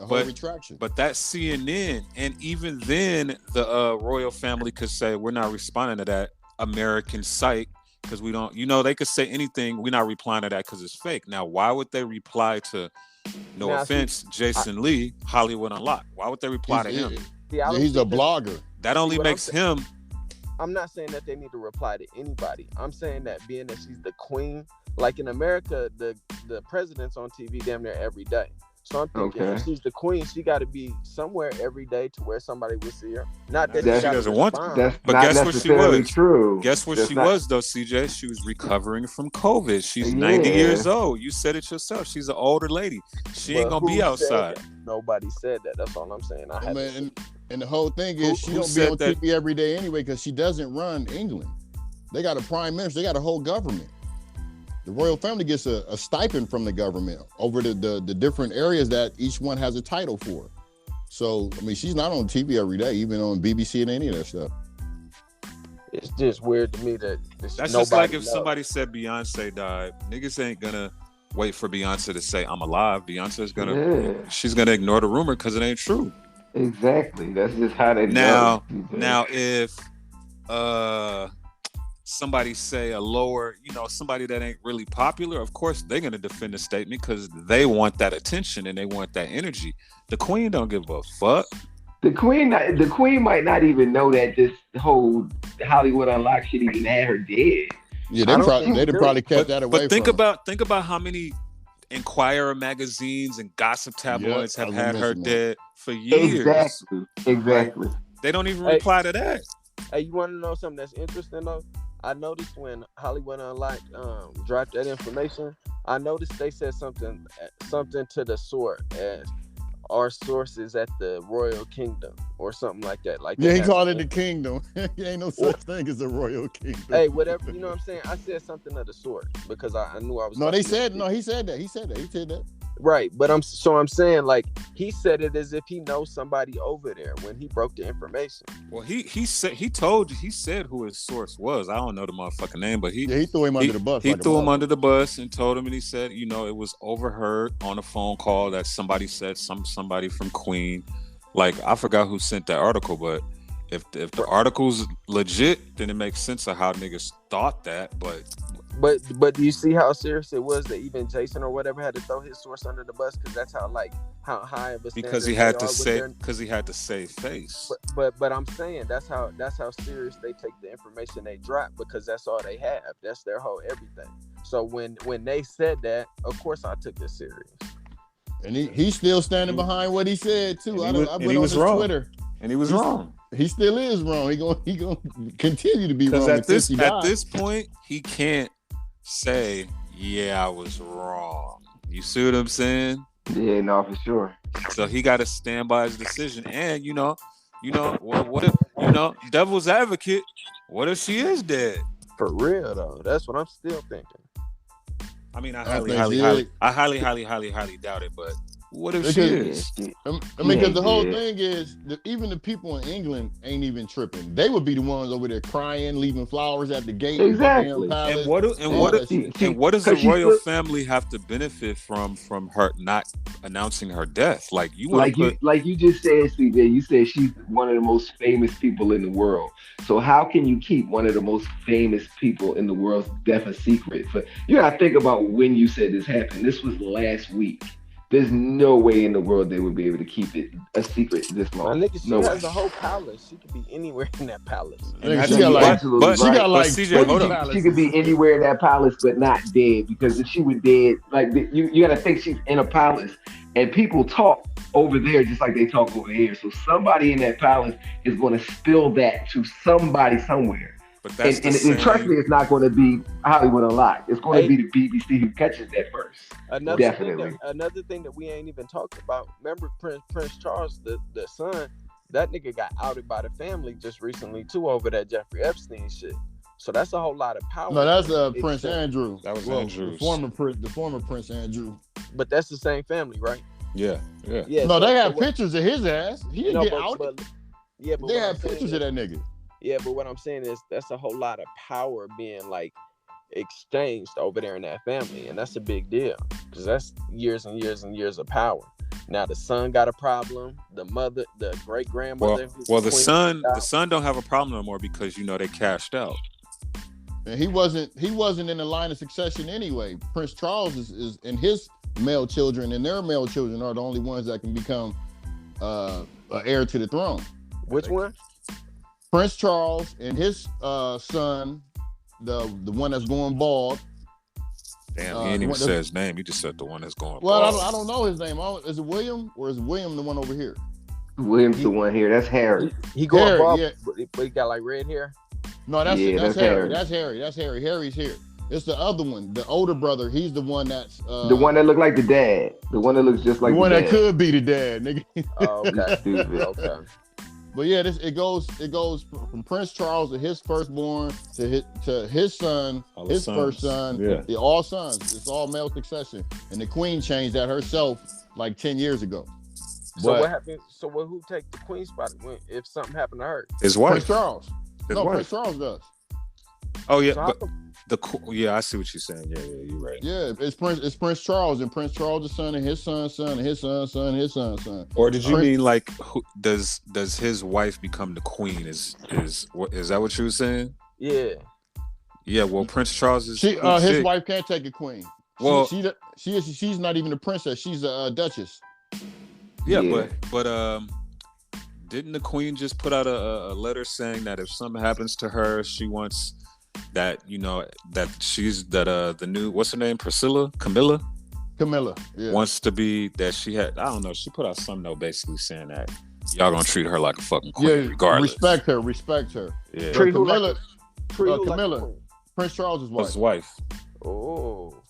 But that CNN, and even then, the royal family could say, we're not responding to that American site because we don't, they could say anything. We're not replying to that because it's fake. Now, why would they reply to, Jason Lee, Hollywood Unlocked? Why would they reply to him? He's a blogger. That only makes him. I'm not saying that they need to reply to anybody. I'm saying that being that she's the Queen, Like in America, the president's on TV damn near every day. So I'm thinking, if she's the queen, she got to be somewhere every day to where somebody will see her. Not that she doesn't want to. But not guess what she was? True. Guess what she was though, CJ? She was recovering from COVID. She's 90 years old. You said it yourself. She's an older lady. She ain't gonna be outside. Nobody said that. That's all I'm saying. And the whole thing is she don't be on TV every day anyway because she doesn't run England. They got a prime minister. They got a whole government. The royal family gets a stipend from the government over the different areas that each one has a title for. So, I mean, she's not on TV every day, even on BBC and any of that stuff. It's just weird to me that that's just like if somebody said Beyonce died. Niggas ain't gonna wait for Beyonce to say I'm alive. Beyonce's she's gonna ignore the rumor because it ain't true. Exactly. That's just how they now if somebody say a lower, somebody that ain't really popular, of course they're going to defend the statement because they want that attention and they want that energy. The queen don't give a fuck. The queen might not even know that this whole Hollywood Unlocked shit even had her dead. Yeah, they'd probably kept that away. But think about how many Inquirer magazines and gossip tabloids have had her dead for years. Exactly. They don't even reply to that. Hey, you want to know something that's interesting though? I noticed when Hollywood Unlocked dropped that information, I noticed they said something to the sort as our sources at the Royal Kingdom or something like that. Like he called it the kingdom. Ain't no such thing as a royal kingdom. Hey, whatever, you know what I'm saying? I said something of the sort because I knew I was. He said that. Right, but I'm saying like he said it as if he knows somebody over there when he broke the information. Well, he said who his source was. I don't know the motherfucking name, but he threw him under the bus. He threw him under the bus and told him, and he said, it was overheard on a phone call that somebody said somebody from Queen. Like I forgot who sent that article, but if the article's legit, then it makes sense of how niggas thought that, But do you see how serious it was that even Jason or whatever had to throw his source under the bus because that's how high of a because he had to save face. But I'm saying that's how serious they take the information they drop because that's all they have. That's their whole everything. So when they said that, of course I took this serious. And he's still standing behind what he said too. I went on his Twitter. And he was wrong. He still is wrong. He gonna continue to be wrong. Because at this point, he can't say, "Yeah, I was wrong." You see what I'm saying? Yeah, no, for sure. So he got to stand by his decision. And what if devil's advocate? What if she is dead? For real though, that's what I'm still thinking. I mean, I highly doubt it, but what if she is? Because the whole thing is, even the people in England ain't even tripping. They would be the ones over there crying, leaving flowers at the gate. Exactly. And what does the royal family have to benefit from her not announcing her death? Like you just said, CJ. You said she's one of the most famous people in the world. So how can you keep one of the most famous people in the world's death a secret? You gotta think about when you said this happened. This was last week. There's no way in the world they would be able to keep it a secret this long. She has a whole palace. She could be anywhere in that palace. She could be anywhere in that palace, but not dead. Because if she was dead, like you got to think she's in a palace, and people talk over there just like they talk over here. So somebody in that palace is going to spill that to somebody somewhere. But that's and trust me, it's not going to be Hollywood Unlocked. It's going to be the BBC who catches that first. Another thing that we ain't even talked about. Remember Prince Charles, the son, that nigga got outed by the family just recently too over that Jeffrey Epstein shit. So that's a whole lot of power. No, that's Prince Andrew. That was Andrew. The former Prince Andrew. But that's the same family, right? Yeah. No, they have pictures of his ass. He didn't get outed. But they have pictures of that nigga. Yeah, but what I'm saying is that's a whole lot of power being like exchanged over there in that family, and that's a big deal because that's years and years and years of power. Now the son got a problem. The mother, the great grandmother. Well, the son don't have a problem no more because they cashed out. And he wasn't in the line of succession anyway. Prince Charles is and his male children and their male children are the only ones that can become heir to the throne. Which one? Prince Charles and his son, the one that's going bald, Damn, he didn't even say his name. He just said the one that's going. Well, I don't know his name. Is it William or is William the one over here? William's the one here. That's Harry. He going bald, yeah. but he got like red hair. No, that's Harry. That's Harry. Harry's here. It's the other one, the older brother. He's the one that's the one that looked like the dad. The one that looks just like the one dad. that could be the dad, nigga. Oh, okay. Okay. But yeah, it goes from Prince Charles to his firstborn to his son, his first son, all sons. It's all male succession, and the Queen changed that herself like 10 years ago. So what happened? So who take the Queen's spot if something happened to her? His wife, Prince Charles. His wife. Prince Charles does. Oh yeah, so I see what you're saying. Yeah, you're right. Yeah, it's Prince Charles and Prince Charles' son and his son's son and his son's son and his son's son. Or did you mean like does his wife become the queen? Is that what you were saying? Yeah. Yeah. Well, Prince Charles is his wife can't take a queen. Well, she's not even a princess. She's a duchess. Yeah, but didn't the queen just put out a letter saying that if something happens to her, she wants that that she's the new, what's her name, Camilla yeah, wants to be that she had, I don't know, she put out some note basically saying that y'all gonna treat her like a fucking queen regardless. Respect her. Yeah. Treat Camilla, Prince Charles' wife. Oh.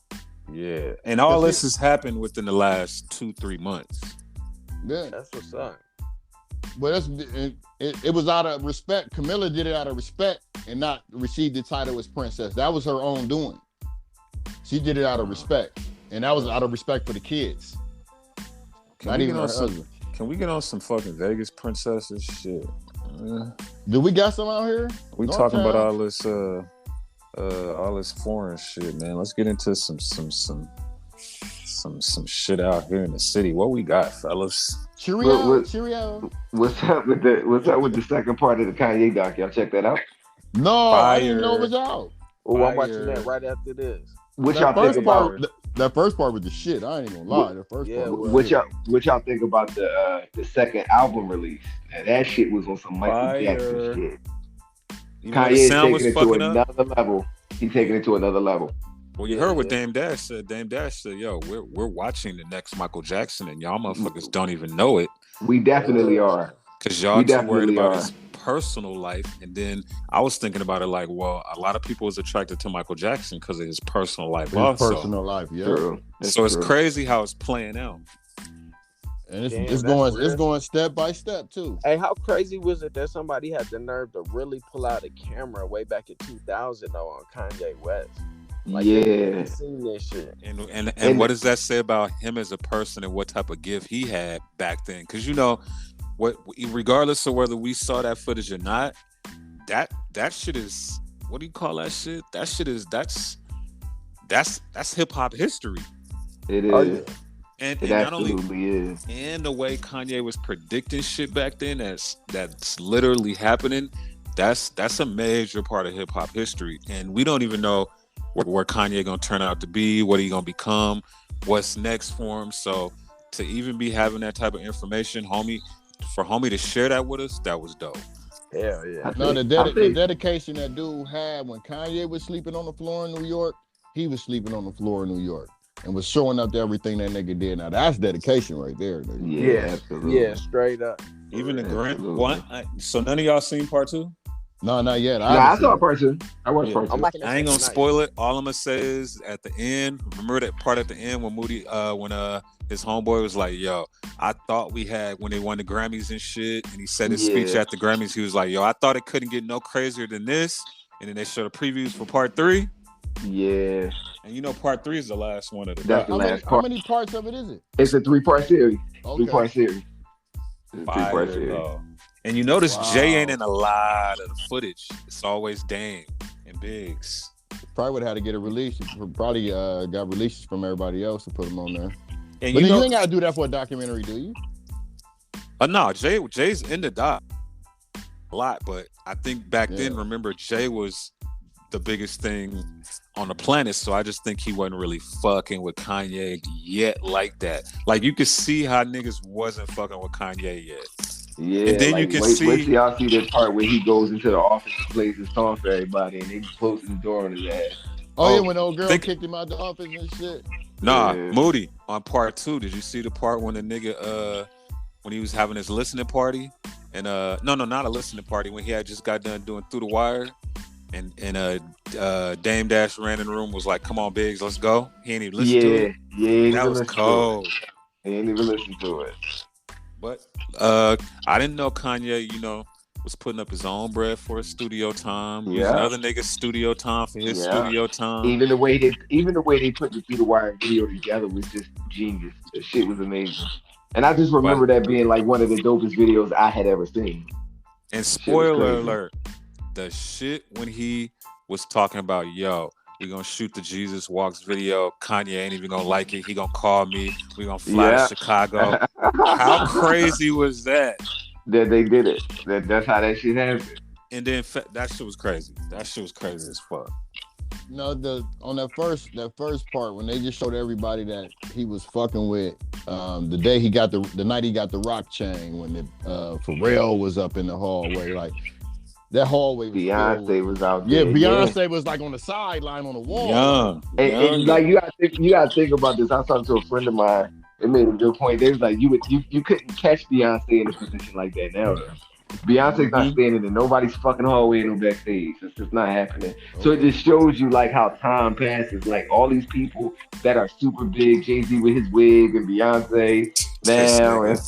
Yeah. And all this has happened within the last 2-3 months. Yeah. That's what's up. But it was out of respect. Camilla did it out of respect and not received the title as princess. That was her own doing. She did it out of respect. And that was out of respect for the kids. Not even her husband. Can we get on some fucking Vegas princesses shit? Do we got some out here? We talking about all this foreign shit, man. Let's get into some shit out here in the city. What we got, fellas? Cheerio. What's up with the second part of the Kanye doc? Y'all check that out? No, I didn't know it was out. Oh, I'm watching that right after this. What y'all think about that first part with the shit? I ain't gonna lie. The first part. What y'all think about the second album release? And that shit was on some Michael Jackson shit. Kanye is taking it to another level. He's taking it to another level. Well, you heard what Dame Dash said. Dame Dash said, "Yo, we're watching the next Michael Jackson, and y'all motherfuckers don't even know it. We definitely are, because y'all too worried about his personal life." And then I was thinking about it like, well, a lot of people is attracted to Michael Jackson because of his personal life. Personal life, yeah. True. So it's crazy how it's playing out, and it's going step by step too. Hey, how crazy was it that somebody had the nerve to really pull out a camera way back in 2000 though on Kanye West? Like, yeah, seen this shit. And what does that say about him as a person and what type of gift he had back then? Because what, regardless of whether we saw that footage or not, that shit is, what do you call that shit? That shit is that's hip hop history. It is. Oh, yeah. And it absolutely is. And the way Kanye was predicting shit back then, that's literally happening. That's a major part of hip hop history, and we don't even know where Kanye gonna turn out to be, what he gonna become, what's next for him. So to even be having that type of information, homie to share that with us, that was dope. Hell yeah. No, the dedication that dude had when Kanye was sleeping on the floor in New York, he was sleeping on the floor in New York and was showing up to everything that nigga did. Now that's dedication right there. Nigga. Yeah, absolutely. Yeah, straight up. Even the grand one. So none of y'all seen part 2? No, not yet. I saw part 2. I watched part 2. I ain't gonna spoil it. All I'm gonna say is at the end, remember that part at the end when Moody, when his homeboy was like, "Yo, I thought we had when they won the Grammys and shit," and he said his speech at the Grammys. He was like, "Yo, I thought it couldn't get no crazier than this." And then they showed the previews for part 3. Yeah. And part 3 is the last one of the. That's the last part. How many parts of it is it? It's a 3-part series. Okay. 3-part series. It's a 3-part Fire, series. And you notice Jay ain't in a lot of the footage. It's always Dame and Biggs. Probably would have had to get a release. Probably got releases from everybody else to put them on there. And but you ain't got to do that for a documentary, do you? No, Jay's in the doc a lot, but I think back then, remember, Jay was the biggest thing on the planet, so I just think he wasn't really fucking with Kanye yet like that. Like, you could see how niggas wasn't fucking with Kanye yet. Yeah, and then like, you can wait see. till y'all see that part where he goes into the office and plays his song for everybody, and they closes the door on his ass. Oh yeah, when the old girl kicked him out the office and shit. Nah, Moody on part 2. Did you see the part when the nigga when he was having his listening party? And no, not a listening party, when he had just got done doing Through the Wire, and Dame Dash ran in the room, was like, "Come on, Biggs, let's go." He ain't even listened to it. Yeah, that was cold. He ain't even listened to it. But I didn't know Kanye, was putting up his own bread for his studio time, using other niggas' studio time for his studio time. Even the way they put the Through the Wire video together was just genius. The shit was amazing. And I just remember that being like one of the dopest videos I had ever seen. And spoiler alert, the shit when he was talking about, we're gonna shoot the Jesus Walks video, Kanye ain't even gonna like it, he gonna call me, we're gonna fly to Chicago. How crazy was that? That they did it. That's how that shit happened. And then that shit was crazy. That shit was crazy as fuck. No, on that first part when they just showed everybody that he was fucking with the day he got the night he got the rock chain, when Pharrell was up in the hallway, like that hallway was Beyonce was out there. Yeah, Beyonce was like on the sideline on the wall. And like you gotta think about this. I was talking to a friend of mine. They made a good point. They was like, you couldn't catch Beyonce in a position like that now. Beyonce's not standing in nobody's fucking hallway no backstage. It's just not happening. So it just shows you like how time passes. Like all these people that are super big, Jay-Z with his wig and Beyonce now, and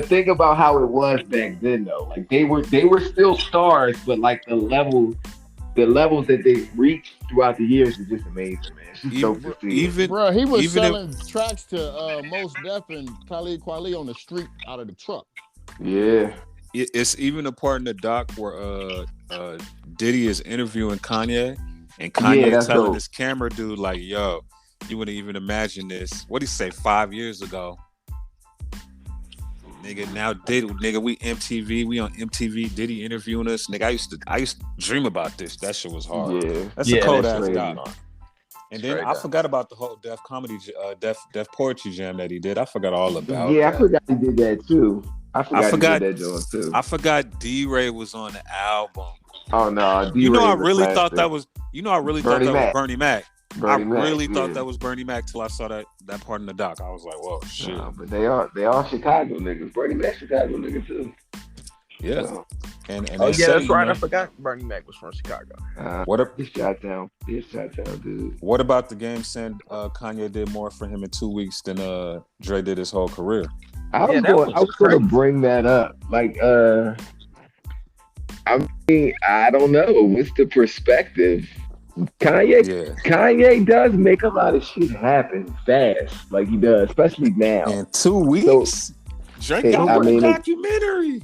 think about how it was back then though. Like they were still stars, but like the levels that they reached throughout the years is just amazing, man. It's just dope to see. Bro, he was selling tracks to Mos Def and Talib Kweli on the street out of the truck. Yeah. It's even a part in the doc where Diddy is interviewing Kanye, and Kanye telling this camera dude like, "Yo, you wouldn't even imagine this." What did he say 5 years ago? Nigga, now Diddy, nigga, we on MTV, Diddy interviewing us. Nigga, I used to dream about this. That shit was hard. Yeah. That's a cold ass doc. And then I forgot about the whole Def Comedy, Def Poetry Jam that he did. I forgot all about that. I forgot he did that too. I forgot he did that joint too. I forgot D-Ray was on the album. Oh no, D-Ray I really thought that was Bernie Mac. I really thought that was Bernie Mac till I saw that part in the doc. I was like, whoa, shit. Nah, but they all Chicago niggas. Bernie Mac Chicago nigga too. Yeah. So. And that's right. I forgot Bernie Mac was from Chicago. He's shot down, dude. What about the game saying Kanye did more for him in 2 weeks than Dre did his whole career? I was going to bring that up. Like, I mean, I don't know. What's the perspective? Kanye does make a lot of shit happen fast, like he does, especially now. In 2 weeks, Drake got a documentary.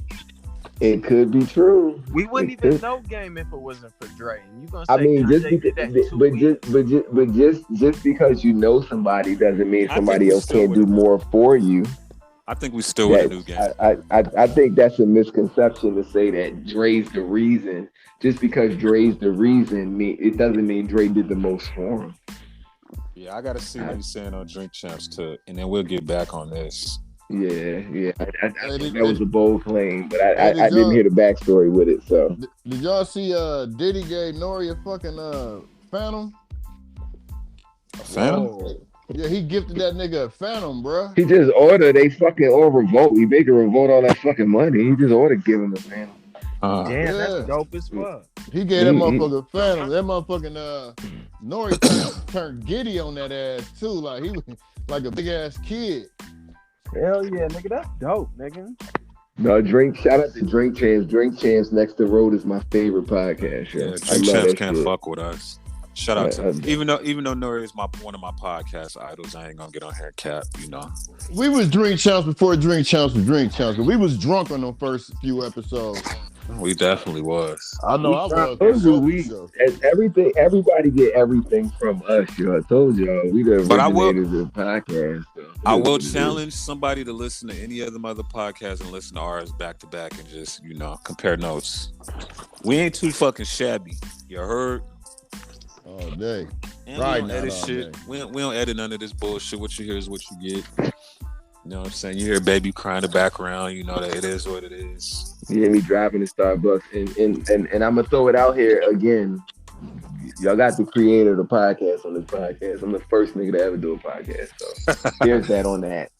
It could be true. We wouldn't even know Game if it wasn't for Dre. And you gonna say just because you know somebody doesn't mean somebody else can't do more for you. I think we still would have new Game. I think that's a misconception to say that Dre's the reason. Just because Dre's the reason, it doesn't mean Dre did the most for him. Yeah, I gotta see what he's saying on Drink Champs too, and then we'll get back on this. Yeah. I think that was a bold claim, but I didn't hear the backstory with it. So did y'all see Diddy gave Nori a fucking Phantom? A Phantom? Oh. Yeah, he gifted that nigga a Phantom, bro. He just ordered a fucking revolt. He make a revolt all that fucking money. He just ordered give him a Phantom. Damn, that's dope as fuck. He gave that motherfucker Phantom. That motherfucking Nori turned giddy on that ass too. Like he was like a big ass kid. Hell yeah, nigga, that's dope, nigga. No, shout out to Drink Champs. Drink Champs Next to Road is my favorite podcast. Yeah, Drink Champs can't fuck with us. Shout out to even though Nori is one of my podcast idols, I ain't gonna get on here cap, We was Drink Champs before Drink Champs was Drink Champs. We was drunk on the first few episodes. We definitely was. I know I was. Everybody get everything from us, yo. I told y'all we the originators of the podcast. So I will challenge somebody to listen to any of them other podcasts and listen to ours back to back and just, compare notes. We ain't too fucking shabby. You heard? All day. And right, we don't edit shit. We don't edit none of this bullshit. What you hear is what you get. You know what I'm saying? You hear baby crying in the background. You know that it is what it is. You hear me driving to Starbucks, and I'm gonna throw it out here again. y'all got the creator of the podcast on this podcast. I'm the first nigga to ever do a podcast. So here's that on that.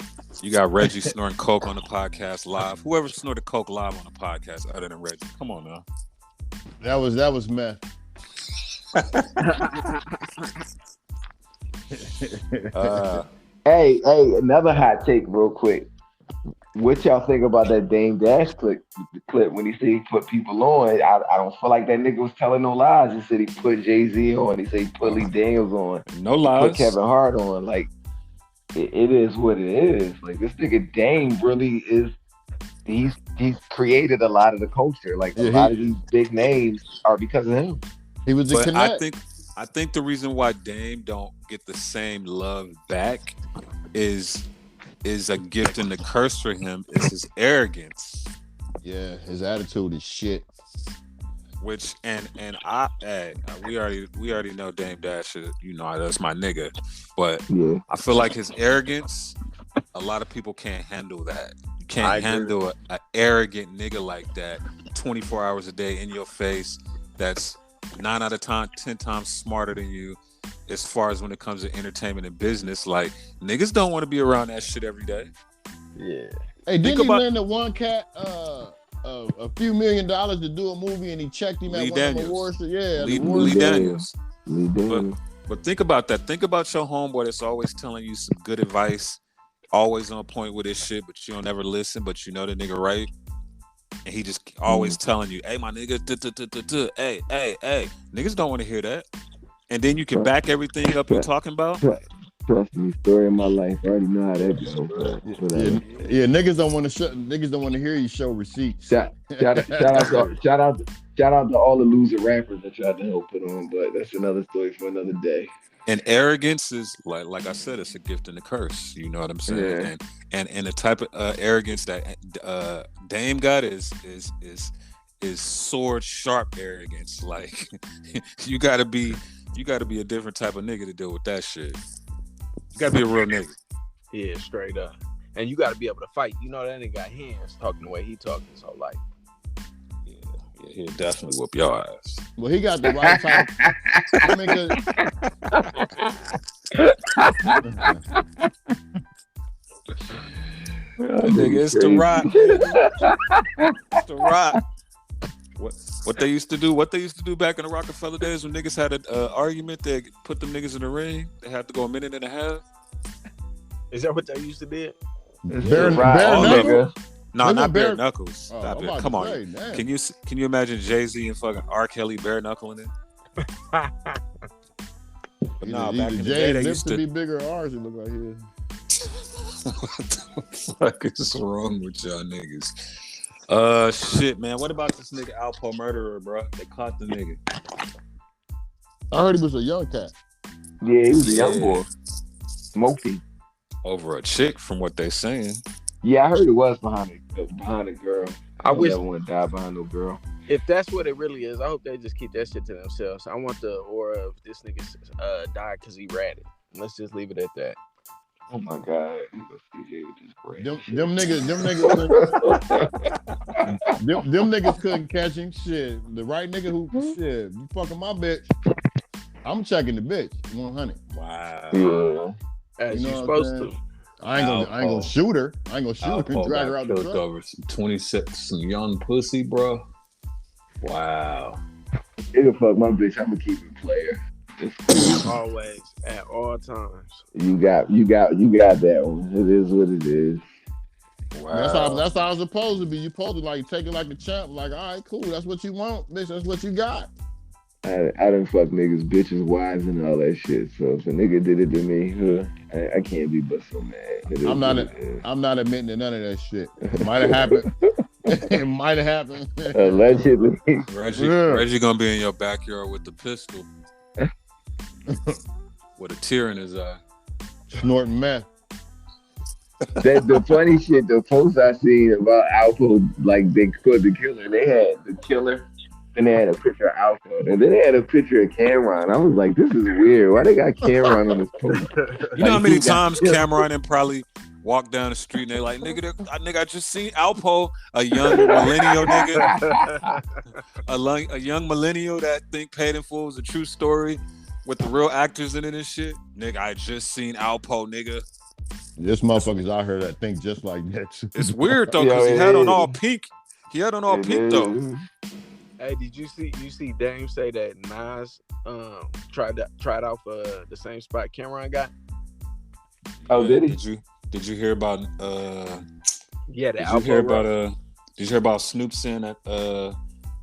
You got Reggie snorting coke on the podcast live. Whoever snorted coke live on the podcast other than Reggie. Come on now. That was meth. Hey, another hot take real quick. What y'all think about that Dame Dash clip when he said he put people on? I don't feel like that nigga was telling no lies. He said he put Jay-Z on. He said he put Lee Daniels on. No lies. Put Kevin Hart on. Like, it is what it is. Like, this nigga Dame really is. He's created a lot of the culture. Like, a lot of these big names are because of him. He was the connect. I think the reason why Dame don't get the same love back is a gift and a curse for him. Is his arrogance. Yeah, his attitude is shit. Which we already know Dame Dash. That's my nigga. But I feel like his arrogance. A lot of people can't handle that. You can't handle an arrogant nigga like that 24 hours a day in your face. That's 9 out of 10 times smarter than you as far as when it comes to entertainment and business. Like, niggas don't want to be around that shit every day. Yeah. Hey, didn't he lend the one cat a few $1 million to do a movie and he checked him at one of the awards? Yeah, Lee Daniels. Lee Daniels. But think about that. Think about your homeboy that's always telling you some good advice, always on point with his shit, but you don't ever listen, but you know the nigga right. And he just always telling you, hey, my nigga, hey. Niggas don't want to hear that. And then you can back everything up you're talking about. Trust me, story of my life. I already know how that goes. Yeah, niggas don't want to hear you show receipts. Shout out to all the loser rappers that tried to help put on, but that's another story for another day. And arrogance is like I said, it's a gift and a curse. You know what I'm saying? Yeah. And the type of arrogance that Dame got is sword sharp arrogance. Like you gotta be a different type of nigga to deal with that shit. You gotta be a real nigga. Yeah, straight up. And you gotta be able to fight. You know that nigga got hands talking the way he talking his whole life. Yeah, he'll definitely whoop your ass. Well, he got the right type. Nigga, it's the Rock. It's the Rock. What they used to do back in the Rockefeller days when niggas had an argument, they put them niggas in the ring. They had to go a minute and a half. Is that what they used to do? Bare knuckles? No, not bare knuckles. Oh, come on. Can you imagine Jay-Z and fucking R. Kelly bare knuckling it? But back in the day they used to be bigger ours. It look like his. What the fuck is wrong with y'all niggas? Shit, man. What about this nigga Alpo murderer, bro? They caught the nigga. I heard he was a young cat. Yeah, he was a young boy. Smoky. Over a chick, from what they saying. Yeah, I heard it was behind a girl. I wish that one died behind no girl. If that's what it really is, I hope they just keep that shit to themselves. I want the aura of this nigga died because he ratted. Let's just leave it at that. Oh my God. Them niggas couldn't catch him. Shit. The right nigga who shit, you fucking my bitch. I'm checking the bitch. 100. Wow. Yeah. As you supposed to. I ain't gonna shoot her. I ain't gonna shoot her and drag her out the truck. Over some young pussy, bro. Wow. It'll fuck my bitch. I'm gonna keep it player. Always, at all times. You got that one. It is what it is. Wow. That's how it's supposed to be. You supposed to like take it like a champ. Like, all right, cool. That's what you want, bitch. That's what you got. I done fuck niggas, bitches, wives, and all that shit. So if a nigga did it to me, I can't be but so mad. I'm not admitting to none of that shit. It might have happened. It might have happened. Allegedly. Reggie gonna be in your backyard with the pistol. With a tear in his eye. Snorting meth. The funny shit, the post I seen about Alpo, like they caught the killer. They had the killer, then they had a picture of Alpo, and then they had a picture of Cameron. I was like, this is weird. Why they got Cameron on this post? You know how many times Cameron and probably walk down the street and they like, nigga, I just seen Alpo, a young millennial nigga, a young millennial that think Paid in Full was a true story with the real actors in it and shit. Nigga, I just seen Alpo, nigga. There's motherfuckers out here that think just like that. It's weird though, because he had on all pink. He had on all pink though. Hey, did you see Dame say that Nas tried out for the same spot Cameron got? Oh, did he? Did you hear about Yeah, did you hear about Snoop saying that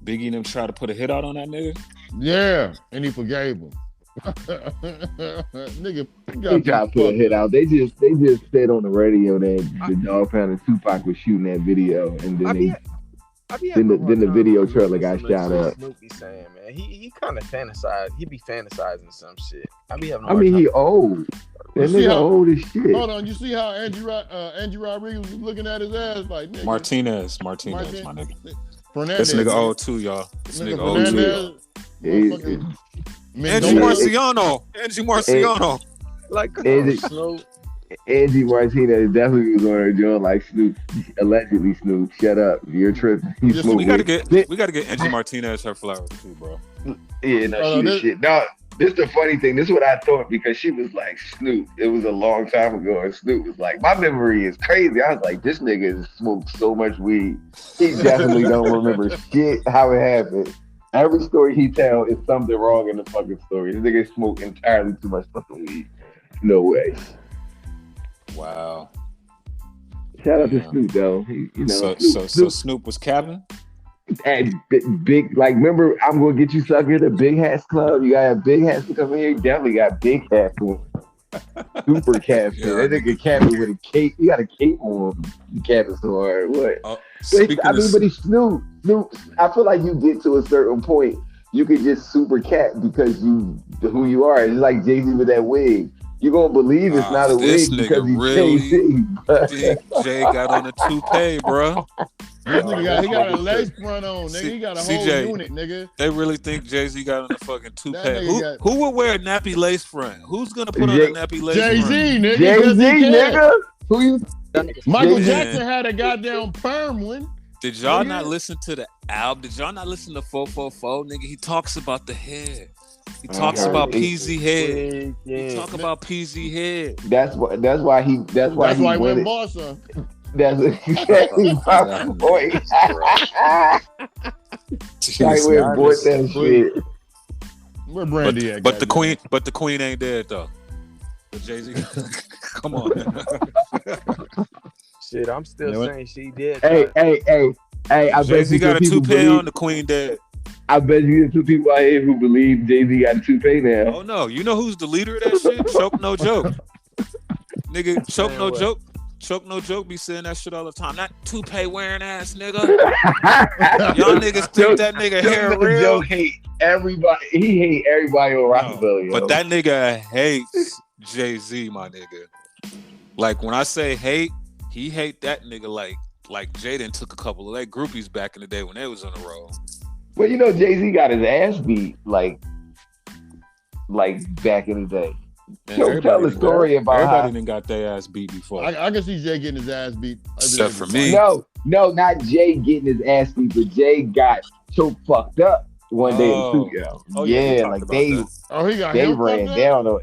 Biggie and them tried to put a hit out on that nigga? Yeah, and he forgave him. Nigga, he tried to put a hit out. They just said on the radio that the Dog Pound and Tupac was shooting that video, and then then the video trailer got shot up. Snoop be saying, man, he kind of fantasize. He be fantasizing some shit. He old. That nigga old as shit. Hold on, you see how Angie Rodriguez was looking at his ass like nigga. Martinez, my nigga. Fernandez. This nigga old too, y'all. This nigga old too. Angie Marciano. Like Angie Martinez definitely was on her doing like Snoop, allegedly Snoop. Shut up, you're tripping. We gotta get Angie Martinez her flowers too, bro. Yeah, no, shit. No, this is the funny thing. This is what I thought because she was like Snoop. It was a long time ago, and Snoop was like, my memory is crazy. I was like, this nigga has smoked so much weed. He definitely don't remember shit how it happened. Every story he tells is something wrong in the fucking story. This nigga smoked entirely too much fucking weed. No way. Wow. Shout out to Snoop though. So Snoop was capping? And big, like, remember, I'm gonna get you sucker, the Big Hats Club. You got big hats to come in here. You definitely got big hats on. Super capping. Yeah. That nigga capping with a cape. You got a cape on. You capping so hard. What? But he's Snoop. I feel like you get to a certain point, you can just super cap because who you are. It's like Jay-Z with that wig. You're gonna believe it's not a wig because he's really Jay-Z. Jay got on a toupee, bro. This nigga got a lace front on, nigga. He got a whole unit, nigga. They really think Jay-Z got on a fucking toupee. Who would wear a nappy lace front? Who's gonna put on a nappy lace front? Jay-Z, nigga. Jay-Z, nigga. Who you? Michael Jackson had a goddamn perm one. Did y'all not listen to the album? Did y'all not listen to 444? Nigga, he talks about the hair. He talks about PZ head. He talk about PZ head. That's why he went boss up. That's exactly my point. Like we bought that shit. Where Brandy at? But the queen ain't dead though. But Jay-Z, come on. Shit, I'm still saying she did. Hey! I Jay-Z got a toupee on, the queen dead. I bet you there's two people out here who believe Jay-Z got a toupee now. Oh no, you know who's the leader of that shit? Choke No Joke. Nigga, Choke No Joke. Choke No Joke be saying that shit all the time. That toupee wearing ass nigga. Y'all niggas think that nigga hair real. Joke hate everybody. He hate everybody on Rockefeller. But that nigga hates Jay-Z, my nigga. Like when I say hate, he hate that nigga like Jaden took a couple of like groupies back in the day when they was on the road. Well, you know, Jay-Z got his ass beat like back in the day. Don't tell the story about everybody done got their ass beat before. I can see Jay getting his ass beat. Except for me. No, not Jay getting his ass beat, but Jay got choke fucked up one day in the studio. Yeah, like they ran down on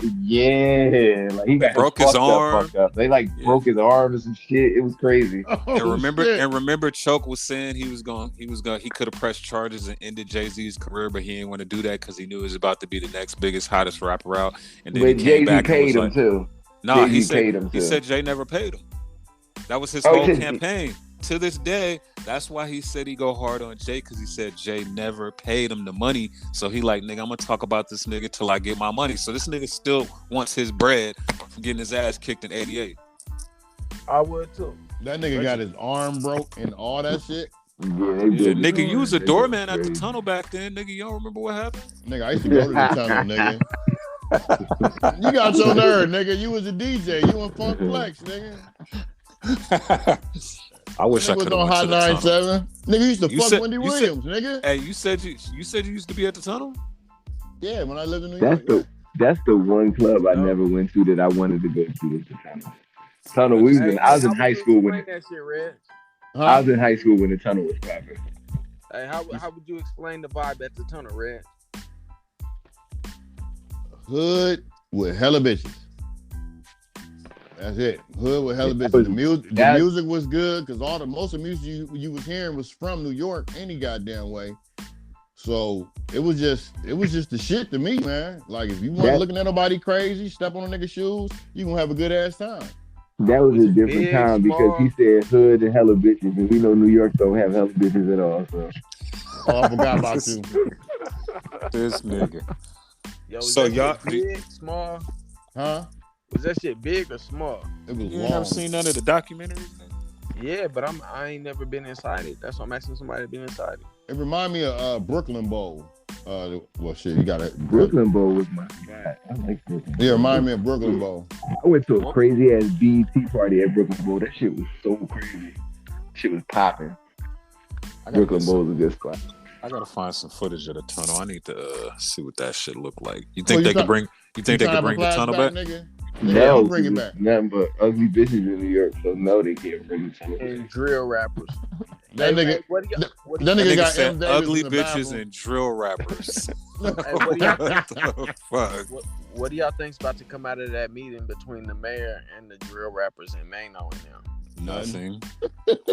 like he got broke his arm. Fucked up. They broke his arm and some shit. It was crazy. And remember Choke was saying he could have pressed charges and ended Jay-Z's career, but he didn't want to do that because he knew he was about to be the next biggest, hottest rapper out. And then but Jay-Z paid him too. No, he said Jay never paid him. That was his whole campaign. To this day, that's why he said he go hard on Jay, because he said Jay never paid him the money. So he like, nigga, I'm gonna talk about this nigga till I get my money. So this nigga still wants his bread from getting his ass kicked in '88. I would too. That nigga got his arm broke and all that shit. Yeah, nigga, you was a doorman at the tunnel back then, nigga. You don't remember what happened? Nigga, I used to go to the tunnel, nigga. You got your nerve, nigga. You was a DJ. You in Funk Flex, nigga. I wish I could have went to the tunnel. 9-7. Nigga used to fuck Wendy Williams, nigga. Hey, you said you used to be at the tunnel? Yeah, when I lived in New York. That's the one club I never went to that I wanted to go to at the tunnel. Tunnel. I was in high school when that shit, Red. I was in high school when the tunnel was popping. Hey, how would you explain the vibe at the tunnel, Red? Hood with hella bitches. That's it. Hood with hella bitches. The music was good because most of the music you was hearing was from New York any goddamn way. So it was just the shit to me, man. Like if you weren't looking at nobody crazy, step on a nigga's shoes, you gonna have a good ass time. That was a different time because he said hood and hella bitches, and we know New York don't have hella bitches at all. So. Oh, I forgot about you. This nigga. Yo, so y'all big, small? Huh? Was that shit big or small? It was You long. never seen none of the documentaries? Yeah, but I ain't never been inside it. That's why I'm asking somebody to be inside it. It remind me of Brooklyn Bowl. Well, shit, you got it. Brooklyn Bowl was my god. I like Brooklyn. Yeah, remind me of Brooklyn Bowl. I went to a crazy ass BET party at Brooklyn Bowl. That shit was so crazy. Shit was popping. Brooklyn Bowl was a good spot. I gotta find some footage of the tunnel. I need to see what that shit look like. You think they could bring? You think they could bring the tunnel back? Nigga? No, bring it back. Nothing but ugly bitches in New York, so no, they can't bring the tunnel back. And drill rappers. That nigga, that nigga got said ugly bitches and drill rappers. What do y'all think's about to come out of that meeting between the mayor and the drill rappers in Mano and them? Nothing.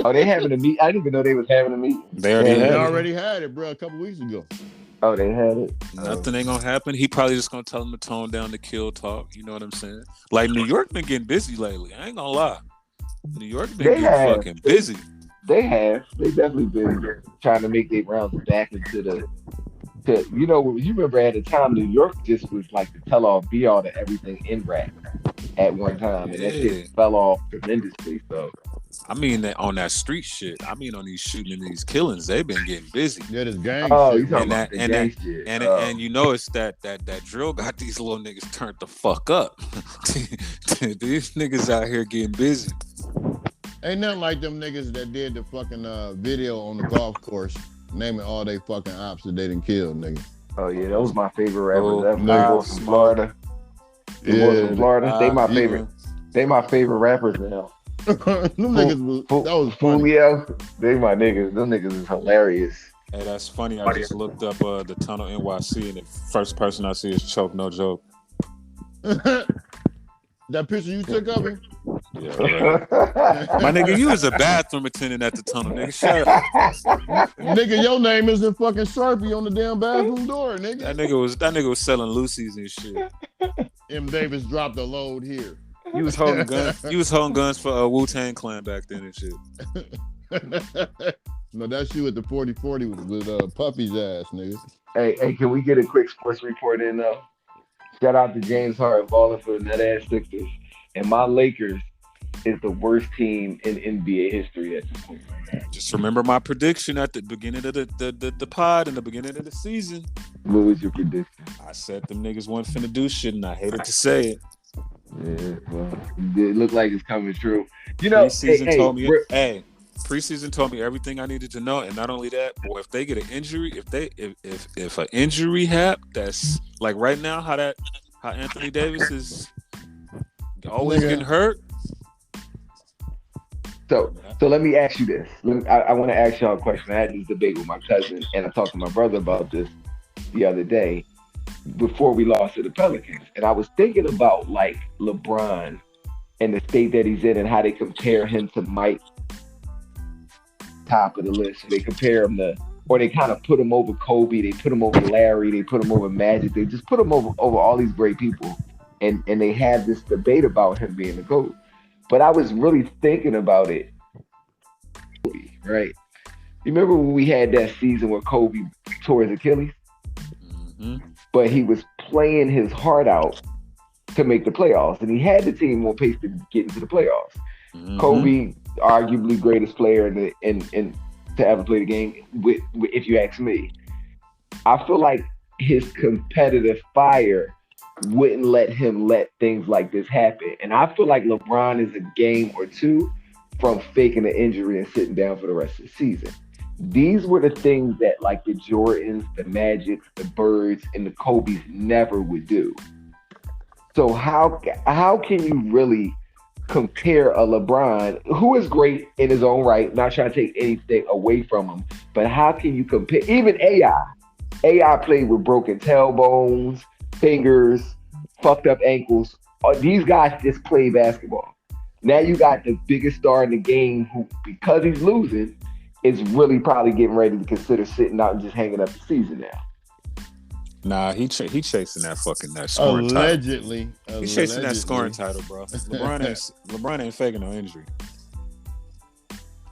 Oh, they having a meet? I didn't even know they was having a meeting. They already had it, bro, a couple weeks ago. Oh, they had it. Nothing ain't gonna happen. He probably just gonna tell them to tone down the kill talk. You know what I'm saying? Like New York been getting busy lately. I ain't gonna lie. New York been getting fucking busy. They definitely been trying to make their rounds back into the. You know, you remember at the time, New York just was like the tell-all, be-all to everything in rap at one time, and that shit fell off tremendously. So, I mean, on that street shit. I mean, on these shooting and these killings, they've been getting busy. Yeah, this gang shit. You talking about the gang shit. And you know, it's that drill got these little niggas turned the fuck up. These niggas out here getting busy. Ain't nothing like them niggas that did the fucking video on the golf course, naming all they fucking ops that they didn't kill, nigga. Oh yeah, that was my favorite rappers. That boys from Florida. The boys from Florida. They my favorite. They my favorite rappers now. Them niggas that was funny. Julio, they my niggas. Them niggas is hilarious. Hey, that's funny. I just looked up the Tunnel NYC, and the first person I see is Choke, no joke. That picture you took of him? Yeah, right. My nigga, you was a bathroom attendant at the tunnel, nigga. Shut up. Nigga, your name isn't fucking Sharpie on the damn bathroom door, nigga. That nigga was selling Lucy's and shit. MDAVIS dropped a load here. You was holding guns. You was holding guns for Wu-Tang Clan back then and shit. No, that's you at the 4040 with Puffy's ass, nigga. Hey, can we get a quick sports report in though? Shout out to James Harden balling for the nut ass Sixers. And my Lakers is the worst team in NBA history at this point right now. Just remember my prediction at the beginning of the pod and the beginning of the season. What was your prediction? I said them niggas wasn't finna do shit, and I hated to say it. Yeah, well, it looked like it's coming true. You know, preseason told me everything I needed to know, and not only that, boy, if they get an injury, if an injury happens, that's like right now how Anthony Davis is always getting hurt. So let me ask you this. I want to ask y'all a question. I had this debate with my cousin, and I talked to my brother about this the other day before we lost to the Pelicans. And I was thinking about like LeBron and the state that he's in and how they compare him to Mike, top of the list. They compare him to, or they kind of put him over Kobe. They put him over Larry. They put him over Magic. They just put him over all these great people. And they had this debate about him being the GOAT. But I was really thinking about it, right? You remember when we had that season where Kobe tore his Achilles? Mm-hmm. But he was playing his heart out to make the playoffs. And he had the team on pace to get into the playoffs. Mm-hmm. Kobe, arguably greatest player in to ever play the game, if you ask me. I feel like his competitive fire wouldn't let him let things like this happen. And I feel like LeBron is a game or two from faking an injury and sitting down for the rest of the season. These were the things that like the Jordans, the Magics, the Birds, and the Kobes never would do. So how can you really compare a LeBron, who is great in his own right, not trying to take anything away from him, but how can you compare? Even AI. AI played with broken tailbones, fingers, fucked up ankles. These guys just play basketball. Now you got the biggest star in the game who, because he's losing, is really probably getting ready to consider sitting out and just hanging up the season now. Nah, he chasing that scoring Allegedly. title. He's chasing that scoring title, bro. LeBron ain't faking no injury.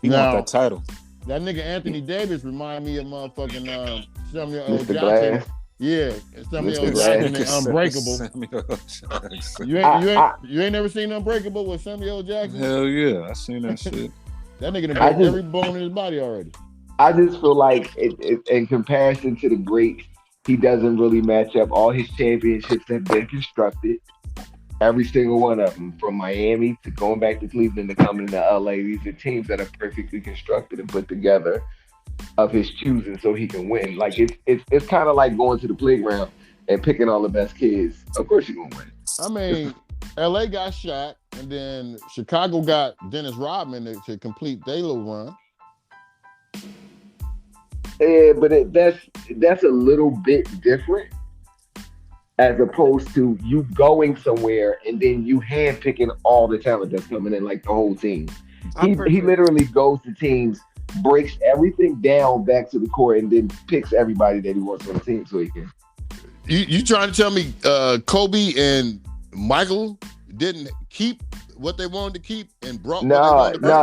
He want that title. That nigga Anthony Davis remind me of motherfucking Samuel L. Mr. Jackson. Glass. Yeah, Samuel L. Mr. Jackson Glass. in Unbreakable. Samuel L. Jackson. You ain't never seen Unbreakable with Samuel L. Jackson? Hell yeah, I seen that shit. That nigga done broke every bone in his body already. I just feel like in comparison to the greats, he doesn't really match up. All his championships have been constructed. Every single one of them, from Miami to going back to Cleveland to coming to LA, these are teams that are perfectly constructed and put together of his choosing so he can win. Like it's kind of like going to the playground and picking all the best kids. Of course you're gonna win. I mean, LA got Shaq, and then Chicago got Dennis Rodman to complete their little run. Yeah, but that's a little bit different as opposed to you going somewhere and then you handpicking all the talent that's coming in, like the whole team. He literally goes to teams, breaks everything down back to the core, and then picks everybody that he wants on the team so he can. You trying to tell me Kobe and Michael didn't keep what they wanted to keep and brought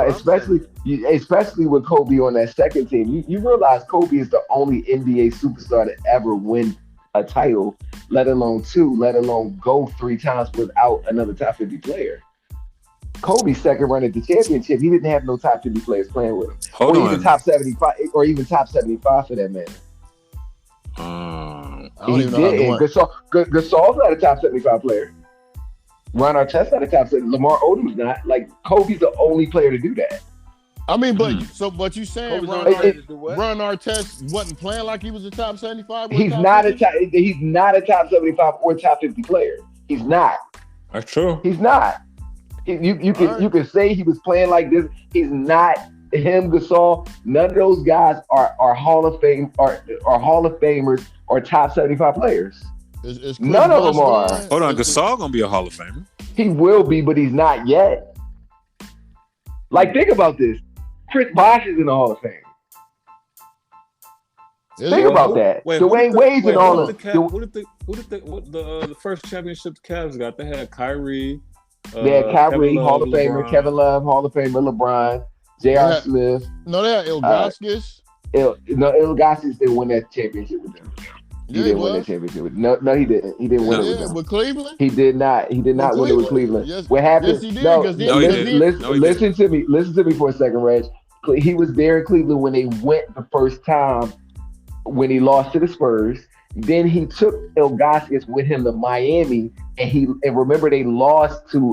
especially with Kobe on that second team. You realize Kobe is the only NBA superstar to ever win a title, let alone two, let alone go 3 times without another top 50 player. Kobe's second run at the championship, he didn't have no top 50 players playing with him. Even top 75, or even top 75 for that matter. He didn't. Gasol's not a top 75 player. Ron Artest's not a top 70. Lamar Odom's not. Like, Kobe's the only player to do that. I mean, but you saying Ron Artest wasn't playing like he was a top 75? He's not a top 75 or top 50 player. He's not. That's true. He's not. You can say he was playing like this. He's not. Him, Gasol, none of those guys are Hall of Fame are Hall of Famers or top 75 players. None of them are. Hold on, Gasol gonna be a Hall of Famer. He will be, but he's not yet. Like, think about this. Chris Bosh is in the Hall of Fame. Think about that. Dwayne Wade's in all of Who did the first championship the Cavs got? They had Kyrie. They had Kyrie, Hall of Famer. Kevin Love, Hall of Famer. LeBron. J.R. Smith. No, they had Ilgauskas. Ilgauskas didn't win that championship with them. He didn't win that championship with them. No, he didn't. He didn't win it with them. With Cleveland? He did not. He did not win it with Cleveland. Yes, what happened? Yes, he did. Listen to me. Listen to me for a second, Reg. He was there in Cleveland when they went the first time when he lost to the Spurs. Then he took Ilgauskas with him to Miami, and remember they lost to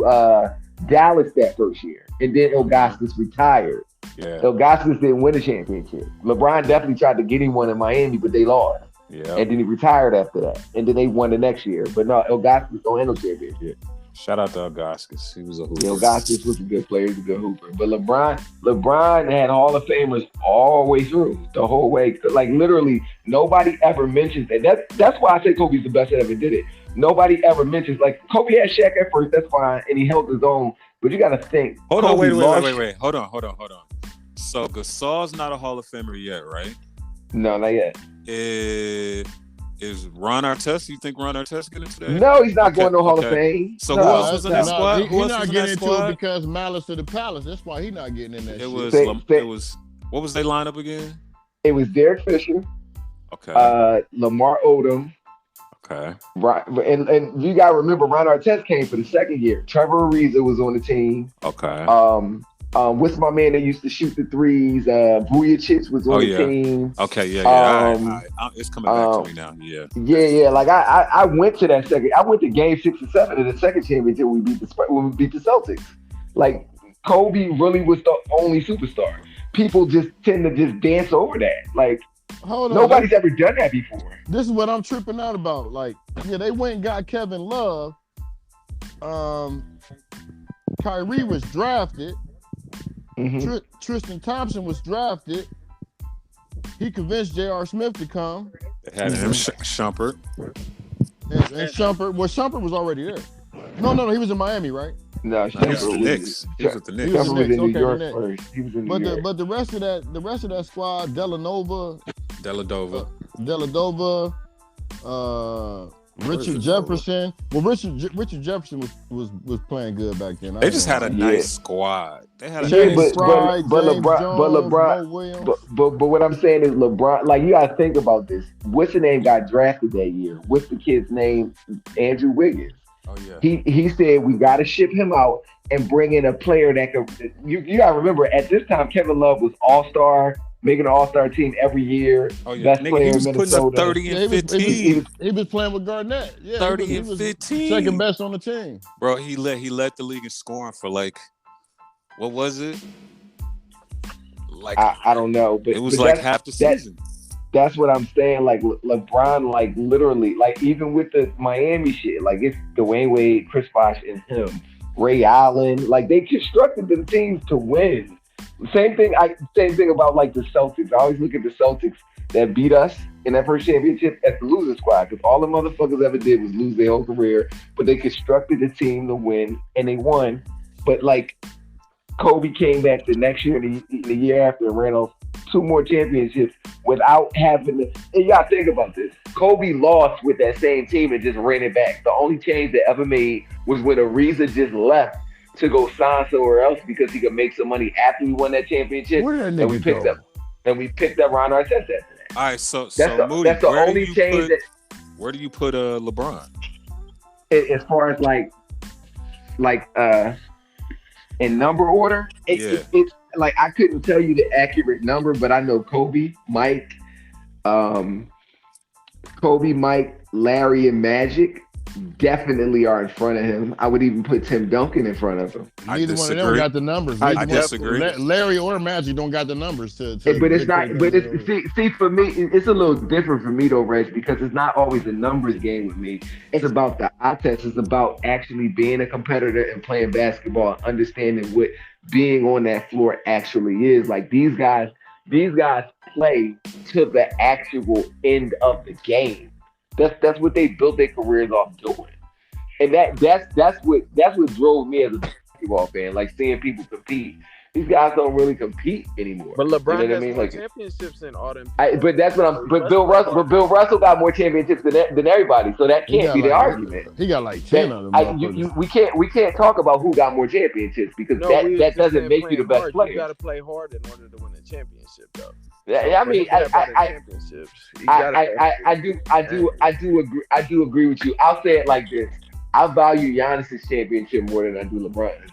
Dallas that first year, and then Ilgauskas retired. Yeah. Ilgauskas didn't win a championship. LeBron definitely tried to get him one in Miami, but they lost. Yeah. And then he retired after that, and then they won the next year. But no, Ilgauskas don't have no championship. Shout out to Ilgauskas. He was a hooper. Ilgauskas was a good player. He's a good hooper. But LeBron had Hall of Famers all the way through, the whole way. Like, literally, nobody ever mentions that. That's why I say Kobe's the best that ever did it. Nobody ever mentions, like, Kobe had Shaq at first, that's fine, and he held his own. But you got to think. Hold on, wait. Hold on. So Gasol's not a Hall of Famer yet, right? No, not yet. Is Ron Artest? You think Ron Artest get into that? No, he's not going to Hall of Fame. So who else was in that squad? He's not getting into it because Malice to the Palace. That's why he's not getting in that. It was what was their lineup again? It was Derek Fisher. Okay. Lamar Odom. Okay. Right, and you gotta remember, Ron Artest came for the second year. Trevor Ariza was on the team. Okay. What's my man that used to shoot the threes? Vujicic was on the team. Okay, yeah. It's coming back to me now. Yeah. Yeah. Like I went to that second. I went to Game 6 and 7 of the second championship when we beat the Celtics. Like, Kobe really was the only superstar. People just tend to just dance over that. Like, nobody's ever done that before. This is what I'm tripping out about. Like, yeah, they went and got Kevin Love. Kyrie was drafted. Tristan Thompson was drafted. He convinced J.R. Smith to come. They had him Shumpert. And Shumpert. Well, Shumpert was already there. No, he was in Miami, right? No, He was the Knicks. He was with the Knicks. Shumpert was in New Okay, York the Knicks. first. He was in New York. But the rest of that squad, Deladova, Richard Jefferson. Well, Richard Jefferson was playing good back then. They just had a nice squad. They had a James but LeBron, Mo Williams. but what I'm saying is LeBron. Like, you gotta think about this. What's the name got drafted that year? What's the kid's name? Andrew Wiggins. Oh yeah. He said we got to ship him out and bring in a player that could. You gotta remember, at this time Kevin Love was all-star, making an all-star team every year. Oh yeah, best player he was in putting Minnesota. up 30 and 15. He was playing with Garnett. Yeah, 30 and 15. Second best on the team. Bro, he led the league in scoring for like, what was it? Like I don't know, but it was but like half the season. That's what I'm saying. Like LeBron, like literally, like even with the Miami shit, like it's Dwayne Wade, Chris Bosh, and him, Ray Allen. Like they constructed the teams to win. Same thing about like the Celtics. I always look at the Celtics that beat us in that first championship as the losing squad, because all the motherfuckers ever did was lose their whole career, but they constructed the team to win and they won. But like Kobe came back the next year, the year after, and ran off 2 more championships without having to. And you gotta think about this. Kobe lost with that same team and just ran it back. The only change that ever made was when Ariza just left to go sign somewhere else because he could make some money after we won that championship. Where did that and we nigga picked go? up. And we picked up Ron Artest after that. All right, so Moody, that's the only change where do you put LeBron? As far as like in number order, it's like I couldn't tell you the accurate number, but I know Kobe, Mike, Larry, and Magic definitely are in front of him. I would even put Tim Duncan in front of him. Neither one of them got the numbers. I disagree. Larry or Magic don't got the numbers to but it's not. But it's see for me, it's a little different for me though, Reg, because it's not always a numbers game with me. It's about the eye test. It's about actually being a competitor and playing basketball, and understanding what being on that floor actually is. Like these guys play to the actual end of the game. That's what they built their careers off doing, and that's what drove me as a basketball fan. Like seeing people compete. These guys don't really compete anymore. But LeBron you know has more like, championships than all them. But that's what I'm. But Bill Russell got more championships than everybody, so that can't be the argument. He got like 10 of them. We can't talk about who got more championships because that doesn't make you the best player. You got to play hard in order to win a championship, though. Yeah, I mean, I do agree with you. I'll say it like this: I value Giannis's championship more than I do LeBron's.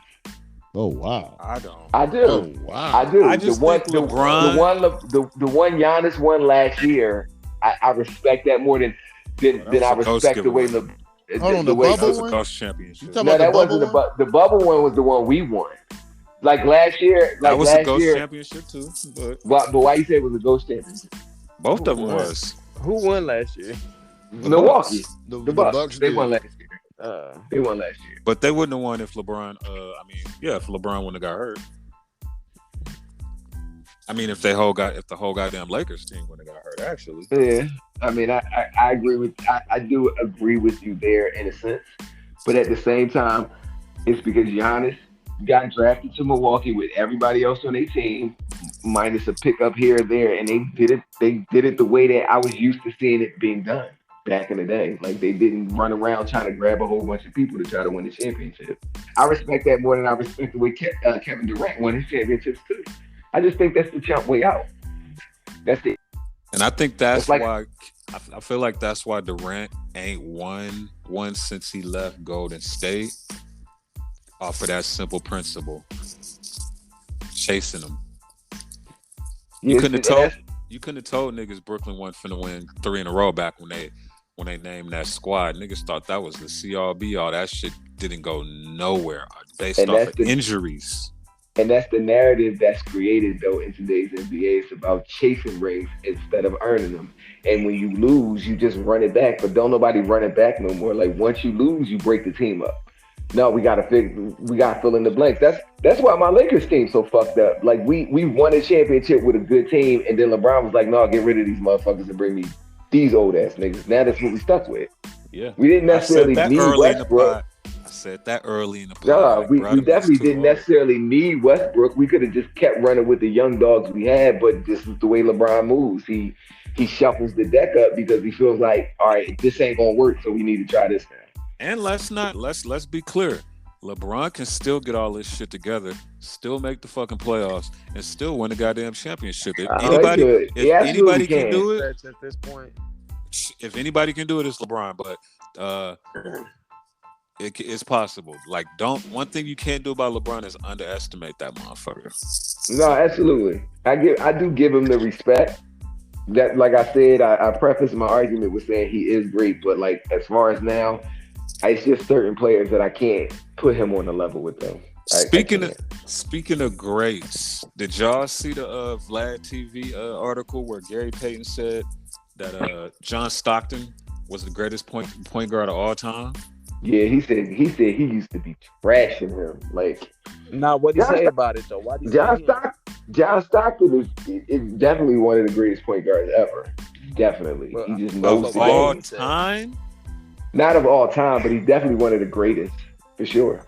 Oh wow, I don't. I do. Oh wow, I do. I just think LeBron, the one Giannis won last year, I respect that more than I respect the way Hold on, the that bubble was a one? ghost championship. No, that wasn't the bubble one. Was the one we won. Like last year, that was a ghost championship too. But why you say it was a ghost championship? Both of them was. Who won last year? Milwaukee. The Bucks. They won last year. They won last year. But they wouldn't have won if LeBron. If LeBron wouldn't have got hurt. I mean, if the whole goddamn Lakers team wouldn't have got hurt, actually. Yeah. I mean, I agree with. I do agree with you there in a sense, but at the same time, it's because Giannis got drafted to Milwaukee with everybody else on their team, minus a pickup here or there, and they did it the way that I was used to seeing it being done back in the day. Like they didn't run around trying to grab a whole bunch of people to try to win the championship. I respect that more than I respect the way Kevin Durant won his championships too. I just think that's the chump way out. That's it. And I think that's why I feel like that's why Durant ain't won one since he left Golden State. Off of that simple principle, chasing them. You couldn't have told niggas Brooklyn wasn't finna win 3 in a row back when they named that squad. Niggas thought that was the CRB. All that shit didn't go nowhere based off of injuries. And that's the narrative that's created though in today's NBA. It's about chasing rings instead of earning them. And when you lose, you just run it back. But don't nobody run it back no more. Like once you lose, you break the team up. No, we gotta fill in the blanks. That's why my Lakers team so fucked up. Like we won a championship with a good team, and then LeBron was like, "No, get rid of these motherfuckers and bring me these old ass niggas." Now that's what we stuck with. Yeah, we didn't necessarily need Westbrook. I said that early in the pod. No, we definitely didn't necessarily need Westbrook. We could have just kept running with the young dogs we had, but this is the way LeBron moves. He shuffles the deck up because he feels like, all right, this ain't gonna work, so we need to try this now. And let's be clear. LeBron can still get all this shit together, still make the fucking playoffs, and still win the goddamn championship. If anybody can do it at this point, if anybody can do it, it's LeBron. But it's possible. Like, one thing you can't do about LeBron is underestimate that motherfucker. No, absolutely. I do give him the respect. That, like I said, I prefaced my argument with saying he is great, but like as far as now, it's just certain players that I can't put him on the level with them. Speaking of greats, did y'all see the Vlad TV article where Gary Payton said that John Stockton was the greatest point guard of all time? Yeah, he said he used to be trashing him. Like, now what did he say about it though? Why did John Stockton is definitely one of the greatest point guards ever. Definitely, well, he just knows of all time. Not of all time, but he's definitely one of the greatest for sure.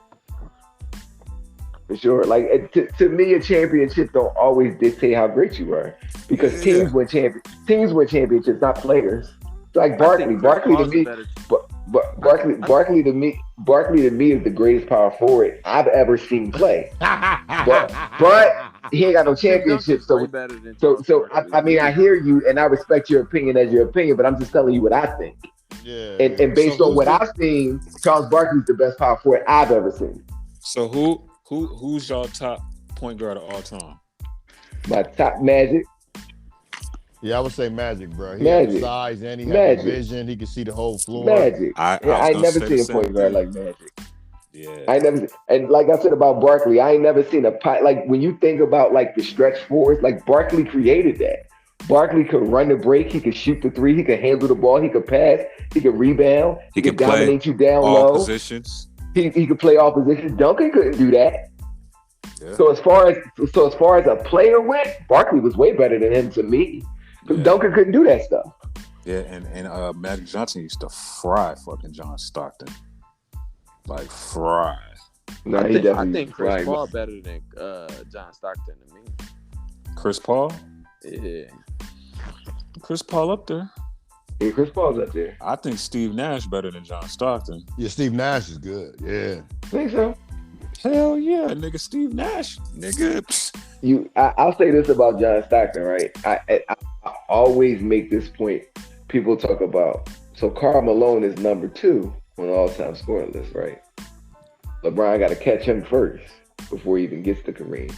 For sure, like to me, a championship don't always dictate how great you are, because teams win championships, not players. It's like Barkley to me, but Barkley to me is the greatest power forward I've ever seen play. but he ain't got no championship, so I mean, I hear you and I respect your opinion as your opinion, but I'm just telling you what I think. Yeah. And based on what I've seen, Charles Barkley's the best power forward I've ever seen. So who's your top point guard of all time? My top, Magic. Yeah, I would say Magic, bro. He had size and he had vision. He could see the whole floor. Magic. I never seen a point guard like Magic. Yeah. I never, and like I said about Barkley, I ain't never seen like when you think about like the stretch fours, like Barkley created that. Barkley could run the break, he could shoot the three, he could handle the ball, he could pass, he could rebound, he could dominate you down all low. Positions. He could play all positions. Duncan couldn't do that. Yeah. So as far as a player went, Barkley was way better than him to me. Because Duncan couldn't do that stuff. Yeah, and Magic Johnson used to fry fucking John Stockton. Like fry. No, I think Chris Paul better than John Stockton to me. Chris Paul? Yeah. Chris Paul up there. Yeah, Chris Paul's up there. I think Steve Nash better than John Stockton. Yeah, Steve Nash is good. Yeah. Think so? Hell yeah, nigga. Steve Nash, nigga. I'll say this about John Stockton, right? I always make this point. People talk about, so Karl Malone is number 2 on the all-time scoring list, right? LeBron got to catch him first before he even gets to Kareem.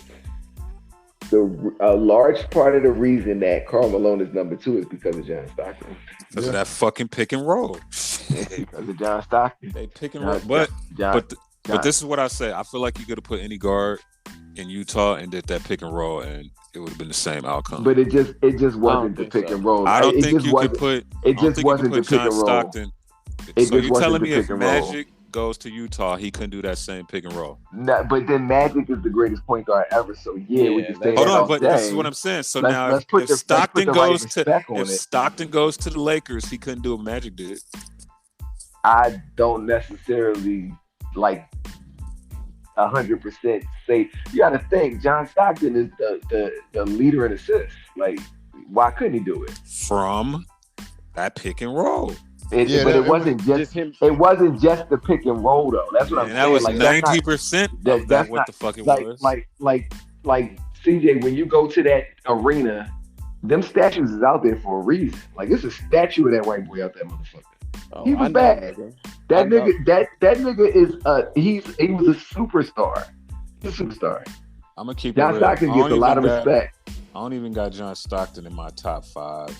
A large part of the reason that Karl Malone is number 2 is because of John Stockton. Because of that fucking pick and roll. Because of John Stockton. They pick and roll. But this is what I say. I feel like you could have put any guard in Utah and did that pick and roll, and it would have been the same outcome. But it just wasn't the pick and roll. I don't think you could put. It just wasn't the pick and roll. Stockton. So you telling me if Magic goes to Utah, he couldn't do that same pick and roll? No, but then Magic is the greatest point guard ever. So hold on, but this is what I'm saying. So now, if Stockton goes to the Lakers, he couldn't do what Magic did. I don't necessarily 100% say. You got to think John Stockton is the leader in assists. Like, why couldn't he do it from that pick and roll? But it wasn't just him. It wasn't just the pick and roll though. That's what I'm saying. That was 90%. That's what the fuck it was. Like CJ, when you go to that arena, them statues is out there for a reason. Like, it's a statue of that white boy out there, motherfucker. Oh, he was bad. That nigga is he was a superstar. He's a superstar. I'm gonna keep John Stockton gets a lot of respect. I don't even got John Stockton in my top 5.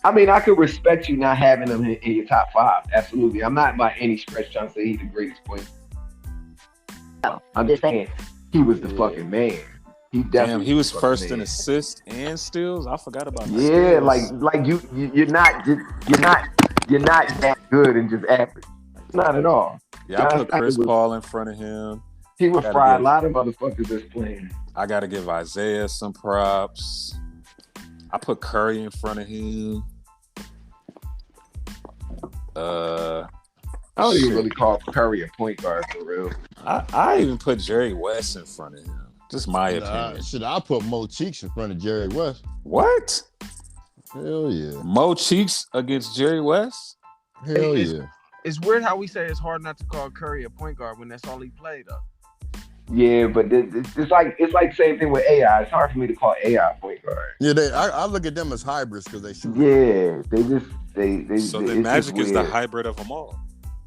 I mean, I could respect you not having him in your top 5. Absolutely. I'm not by any stretch trying to say he's the greatest player. No, I'm just saying he was the fucking man. He was first in assists and steals. I forgot about that. Yeah, steals. You're not that good and just average. Not at all. Yeah, I put Chris Paul in front of him. He would fry a lot of motherfuckers that's playing. I got to give Isaiah some props. I put Curry in front of him. I don't even really call Curry a point guard for real. I even put Jerry West in front of him. Just my opinion. I put Mo Cheeks in front of Jerry West. What? Hell yeah. Mo Cheeks against Jerry West? Hell yeah. It's weird how we say it's hard not to call Curry a point guard when that's all he played though. Yeah, but it's like same thing with AI. It's hard for me to call AI a point guard. Yeah, I look at them as hybrids because they shoot. Yeah, they. So the Magic is the hybrid of them all.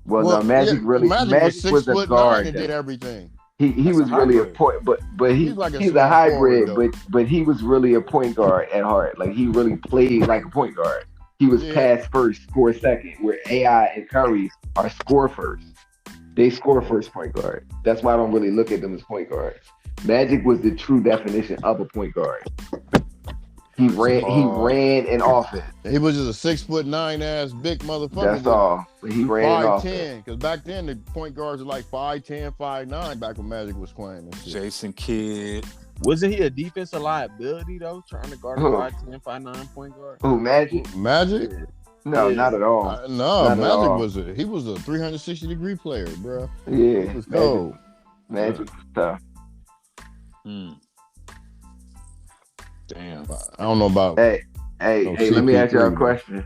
Well, no, Magic Magic was a guard and did everything. He was really a point, but he's a hybrid, forward, but he was really a point guard at heart. Like he really played like a point guard. He was pass first, score second, where AI and Curry are score first. They score first point guard. That's why I don't really look at them as point guards. Magic was the true definition of a point guard. He ran in offense. He was just a 6'9" ass big motherfucker. That's all. But he ran in offense. Because back then the point guards were like 5'10", 5'9" back when Magic was playing and shit. Jason Kidd. Wasn't he a defensive liability though, trying to guard a 5'10", 5'9" point guard? Who, Magic? Magic? No, not at all. Magic was a 360-degree player, bro. Yeah, he was cold. Magic was tough. Damn. I don't know about. Hey, let me ask y'all a question.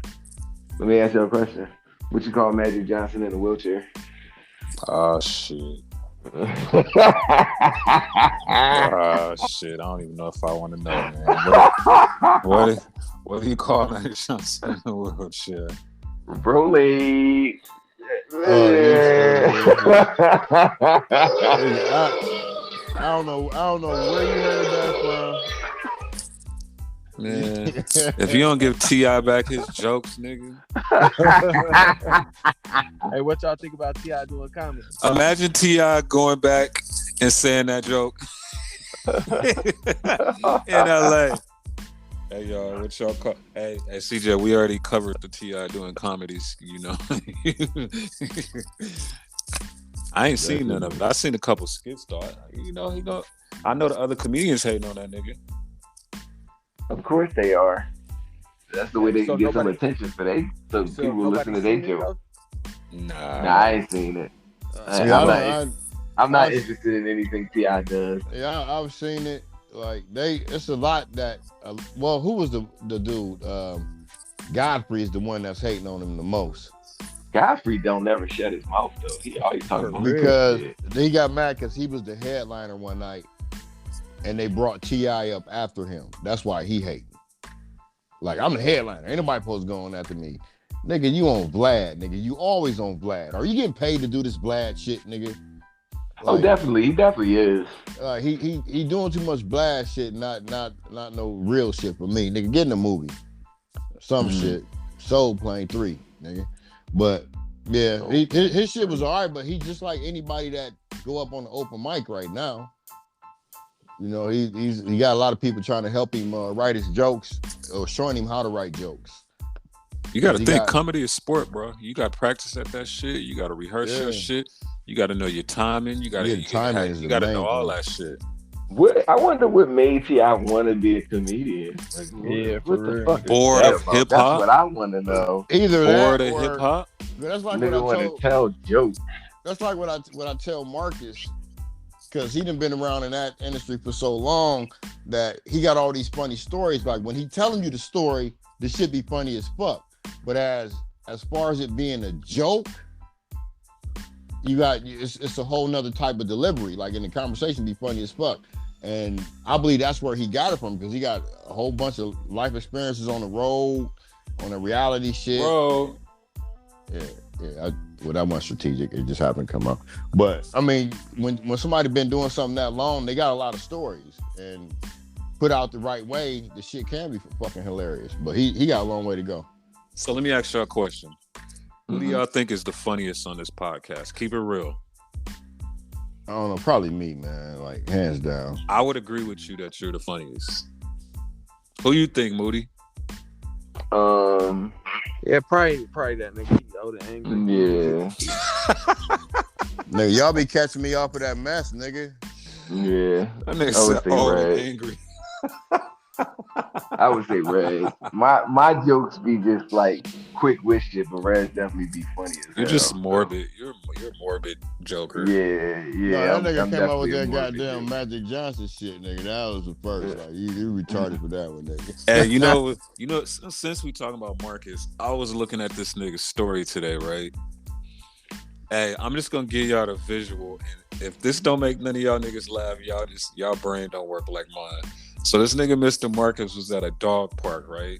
What you call Magic Johnson in a wheelchair? Oh shit. Shit. I don't even know if I want to know, man. What do you call Magic Johnson in a wheelchair? Broly. I don't know where you heard that from. Man, if you don't give T.I. back his jokes, nigga. Hey, what y'all think about T.I. doing comedy? Imagine T.I. going back and saying that joke in L.A. Hey, y'all, what y'all call? Hey, CJ, we already covered the T.I. doing comedies, you know. I ain't seen none of it. I seen a couple skits, though. I know the other comedians hating on that nigga. Of course they are. That's the way they can get some attention for so people listen to their joke. Nah, I ain't seen it. I'm not interested in anything T.I. does. Yeah, I've seen it. Like it's a lot that. Who was the dude? Godfrey is the one that's hating on him the most. Godfrey don't never shut his mouth though. He always talking about because he got mad because he was the headliner one night. And they brought T.I. up after him. That's why he hating. Like, I'm the headliner. Ain't nobody supposed to go on after me. Nigga, you on Vlad, nigga. You always on Vlad. Are you getting paid to do this Vlad shit, nigga? Like, definitely. He definitely is. He doing too much Vlad shit, not no real shit for me. Nigga, get in the movie. Some shit. Soul Plane 3, nigga. But, yeah, his shit was all right, but he just like anybody that go up on the open mic right now. You know, he got a lot of people trying to help him write his jokes or showing him how to write jokes. You got to think comedy is sport, bro. You got to practice at that shit. You got to rehearse your shit. You got to know your timing. You got to know all that shit. I wonder what made T.I. want to be a comedian. Like, what the fuck? Bored of hip hop. That's what I want to know. Either bored that of hip hop. That's like nigga want to tell jokes. That's like what I tell Marcus. Because he done been around in that industry for so long that he got all these funny stories. Like when he telling you the story, the shit be funny as fuck. But as far as it being a joke, it's a whole nother type of delivery. Like in the conversation, be funny as fuck. And I believe that's where he got it from because he got a whole bunch of life experiences on the road, on the reality shit. Bro. Yeah. That wasn't strategic. It just happened to come up. But I mean, when somebody been doing something that long, they got a lot of stories. And put out the right way, the shit can be fucking hilarious. But he got a long way to go. So let me ask y'all a question. Who do y'all think is the funniest on this podcast? Keep it real. I don't know. Probably me, man. Like, hands down. I would agree with you that you're the funniest. Who you think, Moody? Yeah, probably that nigga. He old and angry. Yeah. Nigga, y'all be catching me off of that mess, nigga. Yeah, That nigga I would said, say "Oh, Red. angry." I would say Red. My jokes be just like quick wish shit, but Red's definitely be funny as hell. You're just morbid. You're a morbid joker. Yeah. No, that nigga I'm came up with definitely a that morbid goddamn joker. Magic Johnson shit, nigga. That was the first. Like, you retarded for that one, nigga. Hey, you know, since we talking about Marcus, I was looking at this nigga's story today, right? Hey, I'm just gonna give y'all the visual, and if this don't make none of y'all niggas laugh, y'all brain don't work like mine. So this nigga, Mr. Marcus, was at a dog park, right?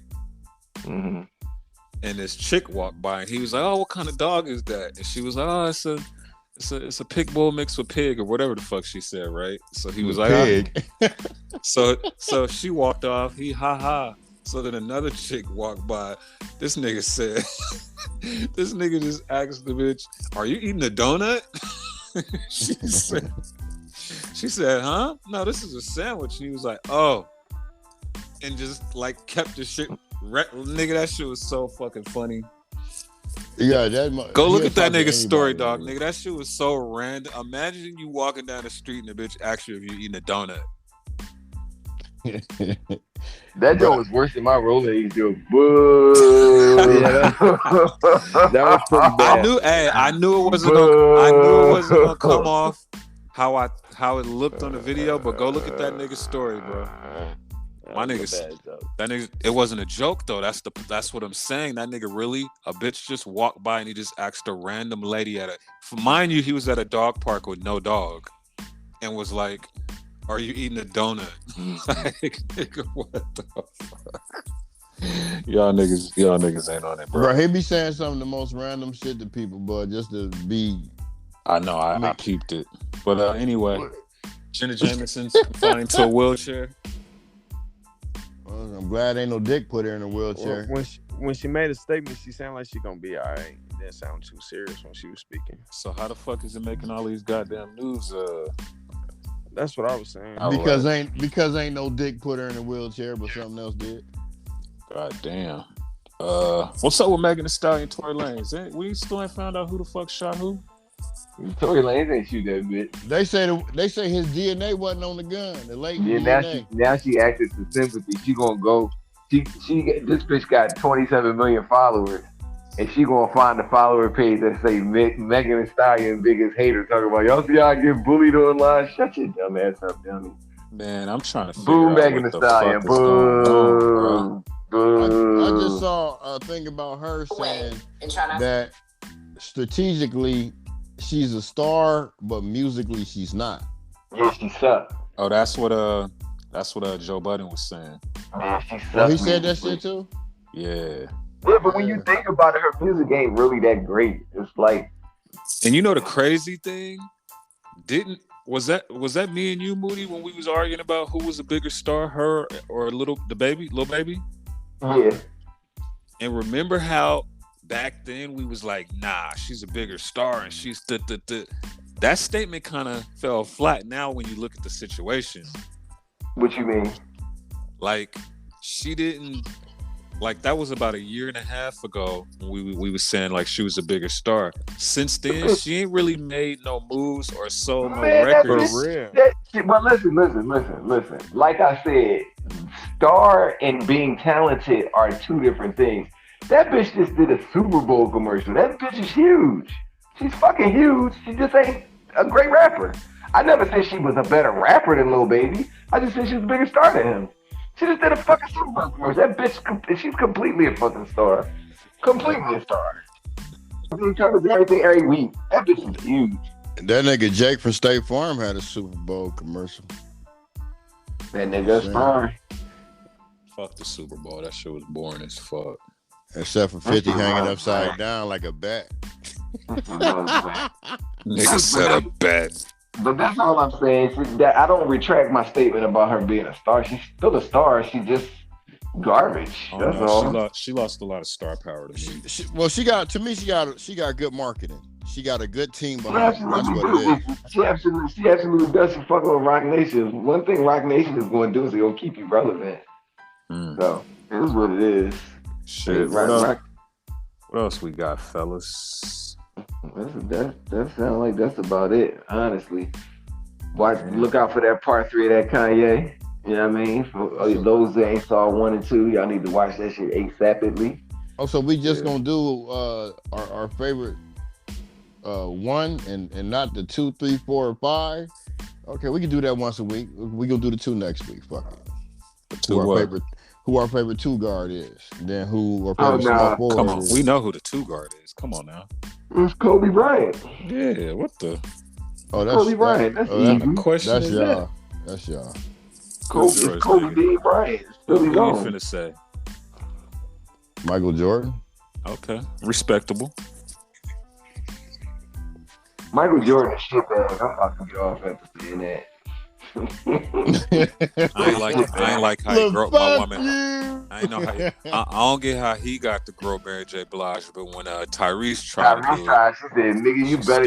Mm-hmm. And this chick walked by, and he was like, "Oh, what kind of dog is that?" And she was like, "Oh, it's a pit bull mixed with pig," or whatever the fuck she said, right? So he was like, pig. So she walked off. He ha ha. So then another chick walked by. This nigga said, this nigga just asked the bitch, "Are you eating a donut?" She said, "Huh? No, this is a sandwich." And he was like, "Oh," and just like kept the shit. Nigga, that shit was so fucking funny. Yeah, go look at that nigga's story, dog. Nigga, that shit was so random. Imagine you walking down the street and the bitch asks you if you eating a donut. That joke was worse than my Rolaids joke. Boo. That was pretty bad. I knew it wasn't gonna come off how it looked on the video, but go look at that nigga's story, bro. My niggas, that nigga, it wasn't a joke though. That's what I'm saying. That nigga really, a bitch just walked by and he just asked a random lady mind you, he was at a dog park with no dog, and was like, "Are you eating a donut?" Like, nigga, what the fuck? Y'all niggas ain't on it, bro. Bro, he be saying some of the most random shit to people, but just to be. I know, I peeped it, but anyway, Jenna Jameson's confined to a wheelchair. I'm glad ain't no dick put her in a wheelchair. Well, when she made a statement, she sounded like she gonna be all right. It didn't sound too serious when she was speaking. So how the fuck is it making all these goddamn news? That's what I was saying. Because ain't no dick put her in a wheelchair, but something else did. God damn. What's up with Megan Thee Stallion and Tory Lanez? We still ain't found out who the fuck shot who. Tory Lanez ain't shoot that bitch. They say his DNA wasn't on the gun. The late DNA. Now she acted for sympathy. She gonna go. This bitch got 27 million followers, and she gonna find the follower page that say Megan Thee Stallion biggest hater talking about y'all see y'all get bullied online. Shut your dumb ass up, dummy. Man, I'm trying to figure Boo out Megan what Thee the Stallion. fuck is going on, bro. I just saw a thing about her saying that strategically she's a star, but musically she's not. Yeah, she sucked. Oh, that's what Joe Budden was saying. Man, she sucked. Oh, he said that shit too? Yeah. Yeah, but when you think about it, her music ain't really that great. It's like, and you know the crazy thing? Was that me and you, Moody, when we was arguing about who was a bigger star, her or Lil Baby? Yeah. And remember how back then we was like, nah, she's a bigger star and she's that statement kind of fell flat now when you look at the situation. What you mean? Like, she didn't, like, that was about a year and a half ago when we was saying like she was a bigger star. Since then, she ain't really made no moves or sold no records. For real. But listen. Like I said, star and being talented are two different things. That bitch just did a Super Bowl commercial. That bitch is huge. She's fucking huge. She just ain't a great rapper. I never said she was a better rapper than Lil Baby. I just said she was a bigger star than him. She just did a fucking Super Bowl commercial. That bitch, she's completely a fucking star. Completely a star. She's trying to do everything every week. That bitch is huge. That nigga Jake from State Farm had a Super Bowl commercial. That nigga a star. Fuck the Super Bowl. That shit was boring as fuck. Except for 50 hanging upside down like a bat. Nigga said a bat. But that's all I'm saying. That I don't retract my statement about her being a star. She's still a star. She's just garbage. That's all. She lost a lot of star power to me. She got good marketing. She got a good team behind her. That's what it is. She absolutely does. She fuck with Rock Nation. One thing Rock Nation is going to do is they're going to keep you relevant. So it is what it is. Shit. What else we got, fellas? That sounds like that's about it, honestly. Look out for that part 3 of that Kanye. You know what I mean? For those that ain't saw 1 and 2, y'all need to watch that shit ASAPidly. Oh, so we just gonna do our favorite 1 and not the 2, 3, 4, or 5. Okay, we can do that once a week. We gonna do the 2 next week. Fuck it. Who our favorite 2 guard is? Then who our favorite small forward? Come on, is. we know who the 2 guard is. Come on now. It's Kobe Bryant. Yeah, what the? Oh, that's Kobe Bryant. That's easy. Question that's is y'all. that? That's y'all. Kobe D. Bryant. What are you finna say? Michael Jordan. Okay, respectable. Michael Jordan is shitbag. I'm about to get off after saying that. I ain't like how he grew up my woman. I ain't know how I don't get how he got to grow Mary J. Blige, but when Tyrese tried to do it, she said, nigga, you better.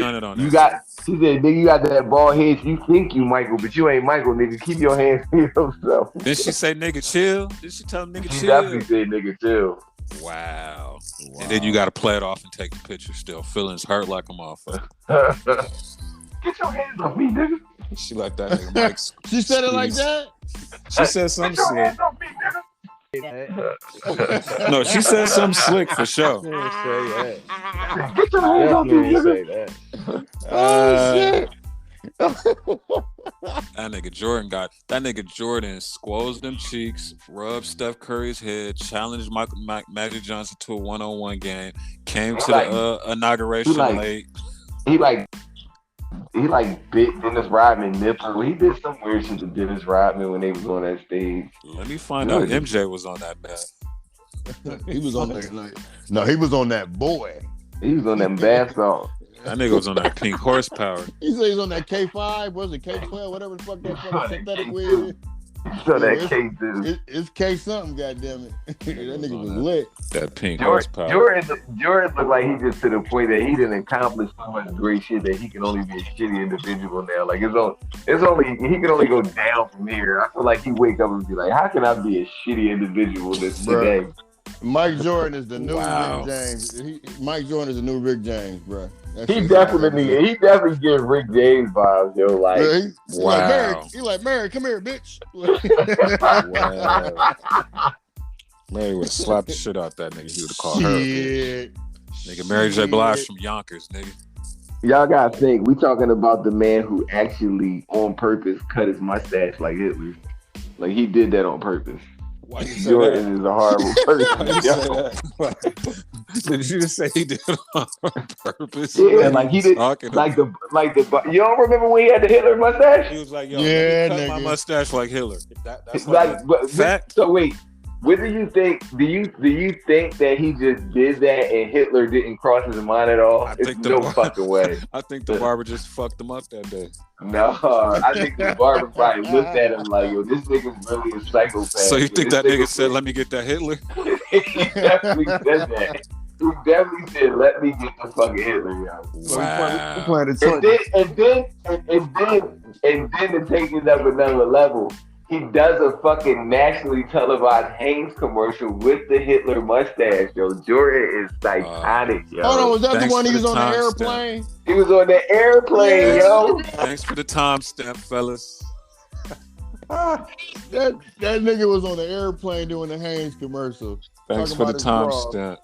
She said, nigga, you got that bald head. You think you Michael, but you ain't Michael, nigga. Keep your hands to yourself. Did she say nigga chill? Did she tell him nigga chill? She definitely said nigga chill. Wow. And then you got to play it off and take the picture still. Feelings hurt like a motherfucker. Get your hands off me, nigga. She like that nigga Mike. She said it like that? She said something Get your slick. hands off me, nigga. No, she said something slick for sure. Get your hands off me, nigga. Oh, shit. That nigga Jordan squoze them cheeks, rubbed Steph Curry's head, challenged Magic Johnson to a 1-on-1 game, came to the inauguration late. He bit Dennis Rodman nipple. He did some weird shit to Dennis Rodman when they was on that stage. Let me find out MJ was on that bat. He was on that. No, he was on that boy. He was on that basketball. That nigga was on that pink horsepower. He said he was on that K5, was it K12, whatever the fuck that fucking synthetic weed is. So that K2. It's K something, goddammit. That nigga was lit. That pink horsepower. Jordan looked like he just to the point that he didn't accomplish so much great shit that he can only be a shitty individual now. Like it's only he can only go down from here. I feel like he wake up and be like, how can I be a shitty individual this today? Mike Jordan is the new Rick James. Mike Jordan is the new Rick James, bro. He definitely gives Rick James vibes, yo. Like, he like Mary, come here, bitch. Mary would have slapped the shit out that nigga. He would have called her a bitch. Nigga, Mary J. Blige from Yonkers, nigga. Y'all gotta think, we talking about the man who actually on purpose cut his mustache like Hitler. Like he did that on purpose. Why you say Jordan that? is a horrible person. Did you just say he did it on purpose? Yeah, like he did. Like the. You don't remember when he had the Hitler mustache? He was like, "Yo, let me cut my mustache like Hitler." That's like fact. So wait, what do you think? Do you think that he just did that and Hitler didn't cross his mind at all? No fucking way. I think the barber just fucked him up that day. No, I think the barber probably looked at him like, yo, this nigga's really a psychopath. So you think that nigga said, let me get that Hitler? He definitely said that. He definitely said, let me get the fucking Hitler, yo. Wow. And then to take it up another level, he does a fucking nationally televised Hanes commercial with the Hitler mustache, yo. Jordan is psychotic, yo. Hold on, was that the one he was on the airplane? He was on the airplane, yo. Thanks for the timestamp, fellas. That nigga was on the airplane doing the Hanes commercial. Thanks for the timestamp.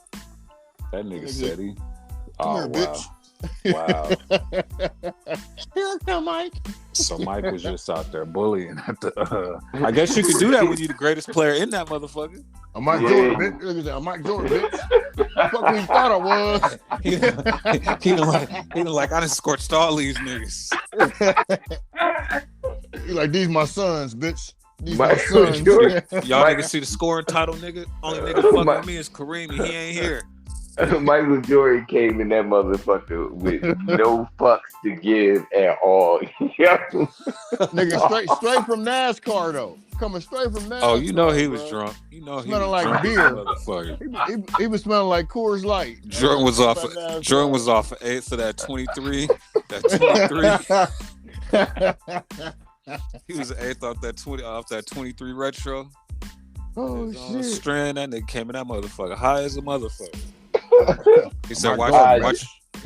That nigga said he. Come here, bitch. Wow. Here I come, Mike. So Mike was just out there bullying at the. I guess you could do that when you're the greatest player in that motherfucker. I'm Mike Jordan, bitch. Look at that. I'm Mike Jordan, bitch. Fuck who you thought I was. He done like I done scorched all these niggas. He like, these my sons, bitch. These my sons. Y'all niggas see the scoring title, nigga? Only nigga fucking with me is Kareem, and he ain't here. Michael Jordan came in that motherfucker with no fucks to give at all. Nigga, straight from NASCAR though. Coming straight from NASCAR. Oh, you know he was drunk. You know he smelling was like drunk, beer. He was smelling like Coors Light. Jordan was off of 8 for that 23. That 23. He was 8th off that 23 retro. Oh shit! Strand, that nigga came in that motherfucker high as a motherfucker. He said,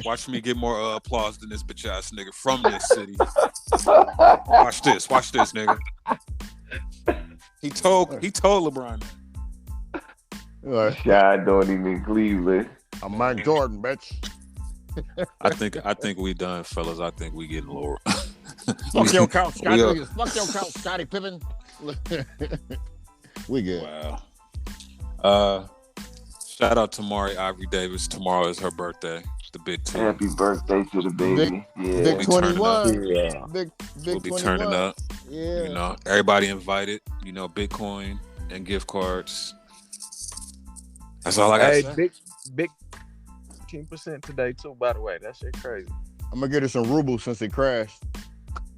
Watch me get more applause than this bitch ass nigga from this city. Watch this, nigga. He told LeBron that. Right. God don't even Cleveland. I'm Mike Jordan, bitch. I think we done, fellas. I think we getting lower. Fuck your couch, Scotty. Fuck your couch, Scotty Pippen. We good. Wow. Shout out to Mari Ivory Davis. Tomorrow is her birthday. The big two. Happy birthday to the baby. Big 21. Yeah. Big We'll be 21. turning up. Yeah. You know, everybody invited. You know, Bitcoin and gift cards. That's all I got. Hey, big 15% today too. By the way, that shit crazy. I'm gonna get her some rubles since it crashed.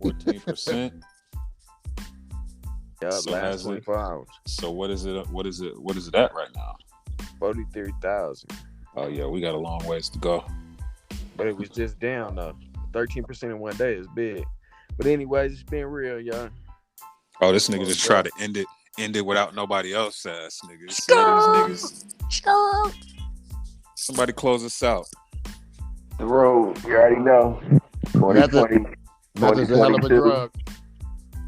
14%. Yeah, So last 24 hours. So what is it? What is it at right now? 43,000. Oh yeah, we got a long ways to go. But it was just down though. 13% in one day is big. But anyways, it's been real, y'all. Oh, this nigga just tried to end it without nobody else ass niggas. See these niggas? Somebody close us out. The road, you already know. 2020, That's a hell of a drug.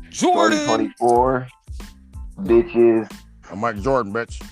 Jordan. 2024, bitches. I'm Mike Jordan, bitch.